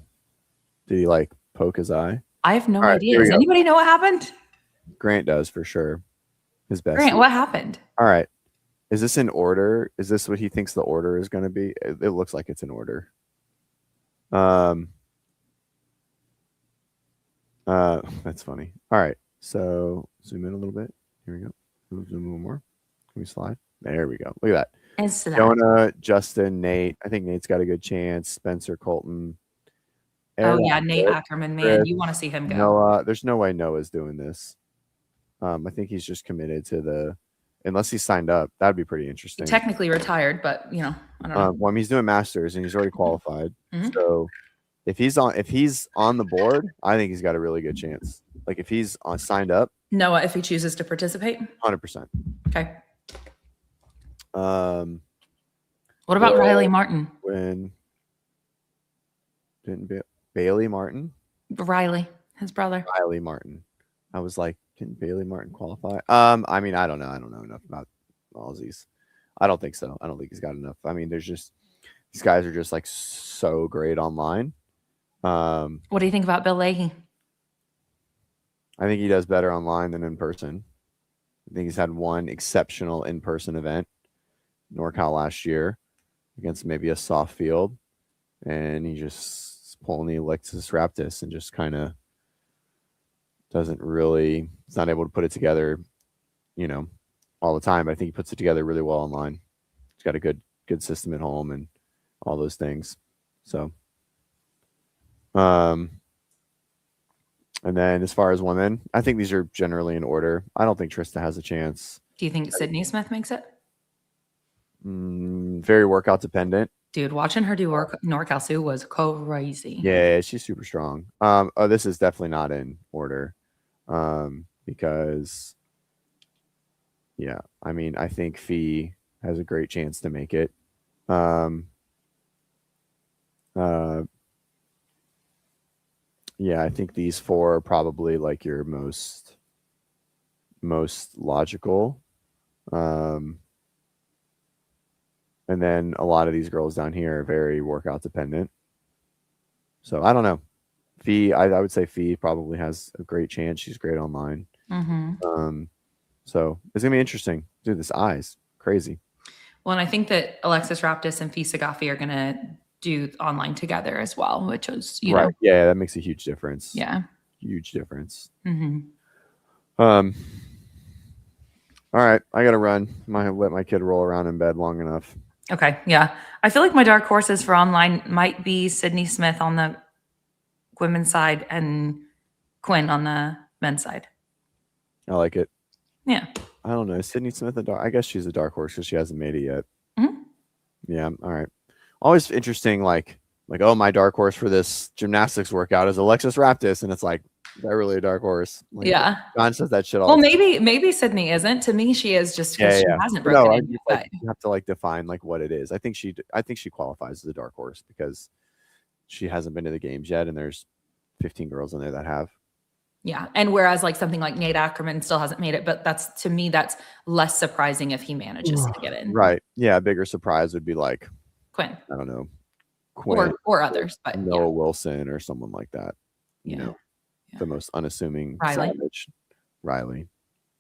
Did he like poke his eye? I have no All right, idea. here we Does go. anybody know what happened? Grant does for sure. His best. Grant, what happened? All right. Is this in order? Is this what he thinks the order is going to be? It looks like it's in order. That's funny. All right. So zoom in a little bit. Here we go. Zoom a little more. Can we slide? There we go. Look at that. It's that. Jonah, Justin, Nate. I think Nate's got a good chance. Spencer, Colton. Oh yeah, Nate Ackerman, man, you want to see him go. Noah, there's no way Noah's doing this. I think he's just committed to unless he's signed up. That'd be pretty interesting. Technically retired, but I don't know. Well, I mean, he's doing masters and he's already qualified. So if he's on the board, I think he's got a really good chance. Like if he's signed up. Noah, if he chooses to participate. 100%. Okay. What about Riley Martin? Bailey Martin? Riley, his brother. Riley Martin. I was like, can Bailey Martin qualify? I mean, I don't know. I don't know enough about Aussies. I don't think so. I don't think he's got enough. I mean, these guys are just like so great online. What do you think about Bill Leahy? I think he does better online than in person. I think he's had one exceptional in-person event, NorCal last year, against maybe a soft field, and he just pulling the Alexis Raptis and just kind of doesn't really. He's not able to put it together, all the time. But I think he puts it together really well online. He's got a good system at home and all those things. So, and then as far as women, I think these are generally in order. I don't think Trista has a chance. Do you think Sydney Smith makes it? Very workout dependent. Dude, watching her do NorCal Sioux was crazy. Yeah, she's super strong. This is definitely not in order. Because yeah, I mean, I think Fee has a great chance to make it. Yeah, I think these 4 are probably like your most logical. And then a lot of these girls down here are very workout dependent. So I don't know. Fee, I would say Fee probably has a great chance. She's great online. So it's gonna be interesting. Dude, this eye's crazy. Well, and I think that Alexis Raptis and Fee Sagafi are gonna do online together as well, which is right. Yeah, that makes a huge difference. Yeah, huge difference. All right, I gotta run. Might let my kid roll around in bed long enough. Okay, yeah. I feel like my dark horses for online might be Sydney Smith on the women's side and Quinn on the men's side. I like it. Yeah. I don't know. Sydney Smith, I guess she's a dark horse because she hasn't made it yet. Yeah. All right. Always interesting. Like, oh, my dark horse for this gymnastics workout is Alexis Raptis, and it's like, is that really a dark horse? Like, yeah. John says that shit all. Well, maybe Sydney isn't. To me, she is just because she hasn't broken it. You have to define like what it is. I think she qualifies as a dark horse because she hasn't been to the games yet, and there's 15 girls in there that have. Yeah. And whereas like something like Nate Ackerman still hasn't made it, but to me, that's less surprising if he manages to get in. Right. Yeah. A bigger surprise would be like, Quinn. I don't know, Quinn Or others, but Noah Wilson or someone like that. You yeah. know, the most unassuming Riley. savage. Riley.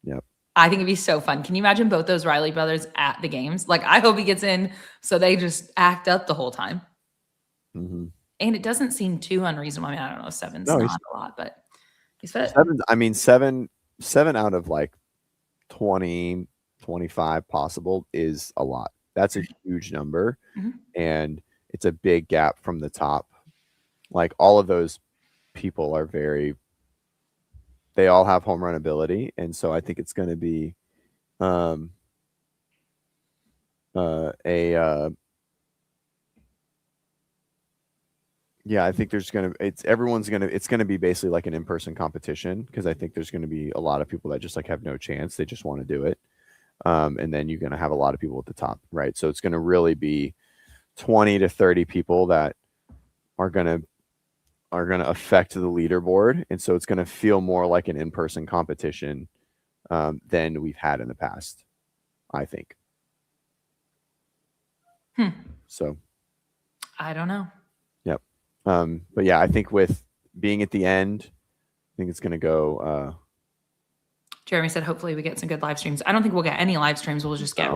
Yep. I think it'd be so fun. Can you imagine both those Riley brothers at the games? Like, I hope he gets in so they just act up the whole time. Mm-hmm. And it doesn't seem too unreasonable. I mean, I don't know, seven's not a lot, but he's fit. Seven out of like 20, 25 possible is a lot. That's a huge number. Mm-hmm. And it's a big gap from the top. Like all of those people are they all have home run ability. And so I think it's going to be yeah, I think it's going to be basically like an in-person competition, because I think there's going to be a lot of people that just like have no chance. They just want to do it. And then you're going to have a lot of people at the top, right? So it's going to really be 20 to 30 people that are going to affect the leaderboard. And so it's going to feel more like an in-person competition than we've had in the past, I think. So I don't know. Yep. But yeah, I think with being at the end, I think it's going to go. Jeremy said, hopefully we get some good live streams. I don't think we'll get any live streams. We'll just get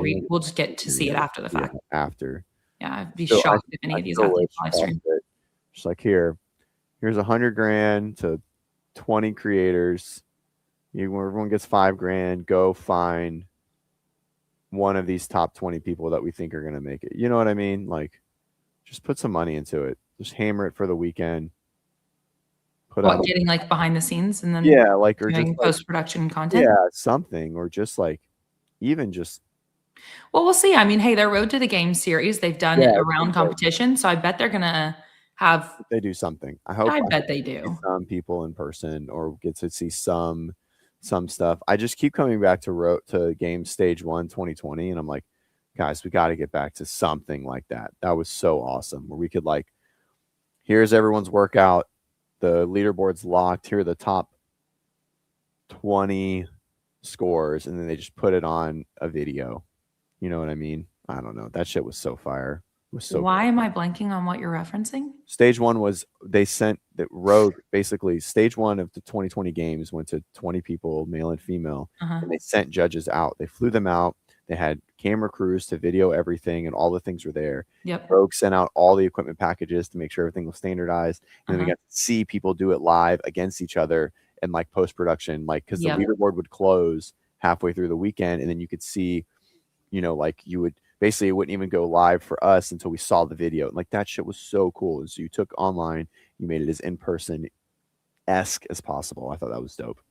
to see it after the fact. Yeah, after. Yeah, I'd be shocked if any of these athletes live stream. Just like here's $100,000 to 20 creators. Everyone gets $5,000. Go find one of these top 20 people that we think are going to make it. You know what I mean? Like, just put some money into it. Just hammer it for the weekend. Getting like behind the scenes and then or doing just post-production content. Yeah, something, or just like even just. Well, we'll see. I mean, hey, their Road to the Game series, they've done it around competition, so I bet they're gonna have. They do something. I bet they do. Some people in person, or get to see some stuff. I just keep coming back to Game Stage 1 2020, and I'm like, guys, we got to get back to something like that. That was so awesome, where we could like, here's everyone's workout, the leaderboard's locked, here are the top 20 scores, and then they just put it on a video. You know what I mean? I don't know. That shit was so fire. It was so Why am I blanking on what you're referencing? Stage 1 was, they sent the road, basically stage 1 of the 2020 games went to 20 people, male and female, and they sent judges out. They flew them out. They had camera crews to video everything, and all the things were there. Yep. Rogue sent out all the equipment packages to make sure everything was standardized. And then we got to see people do it live against each other and like post-production, like, because the leaderboard would close halfway through the weekend, and then you could see, like you would basically, it wouldn't even go live for us until we saw the video. Like, that shit was so cool. And so you took online, you made it as in-person-esque as possible. I thought that was dope.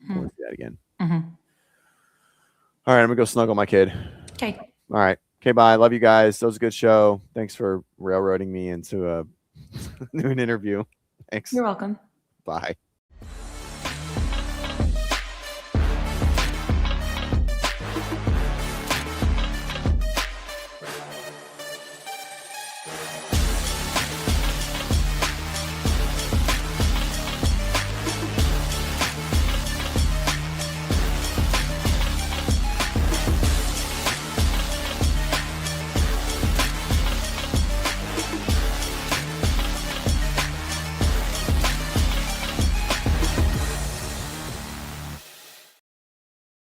I want to see that again. All right, I'm gonna go snuggle my kid. Okay. All right. Okay, bye. Love you guys. That was a good show. Thanks for railroading me into an interview. Thanks. You're welcome. Bye.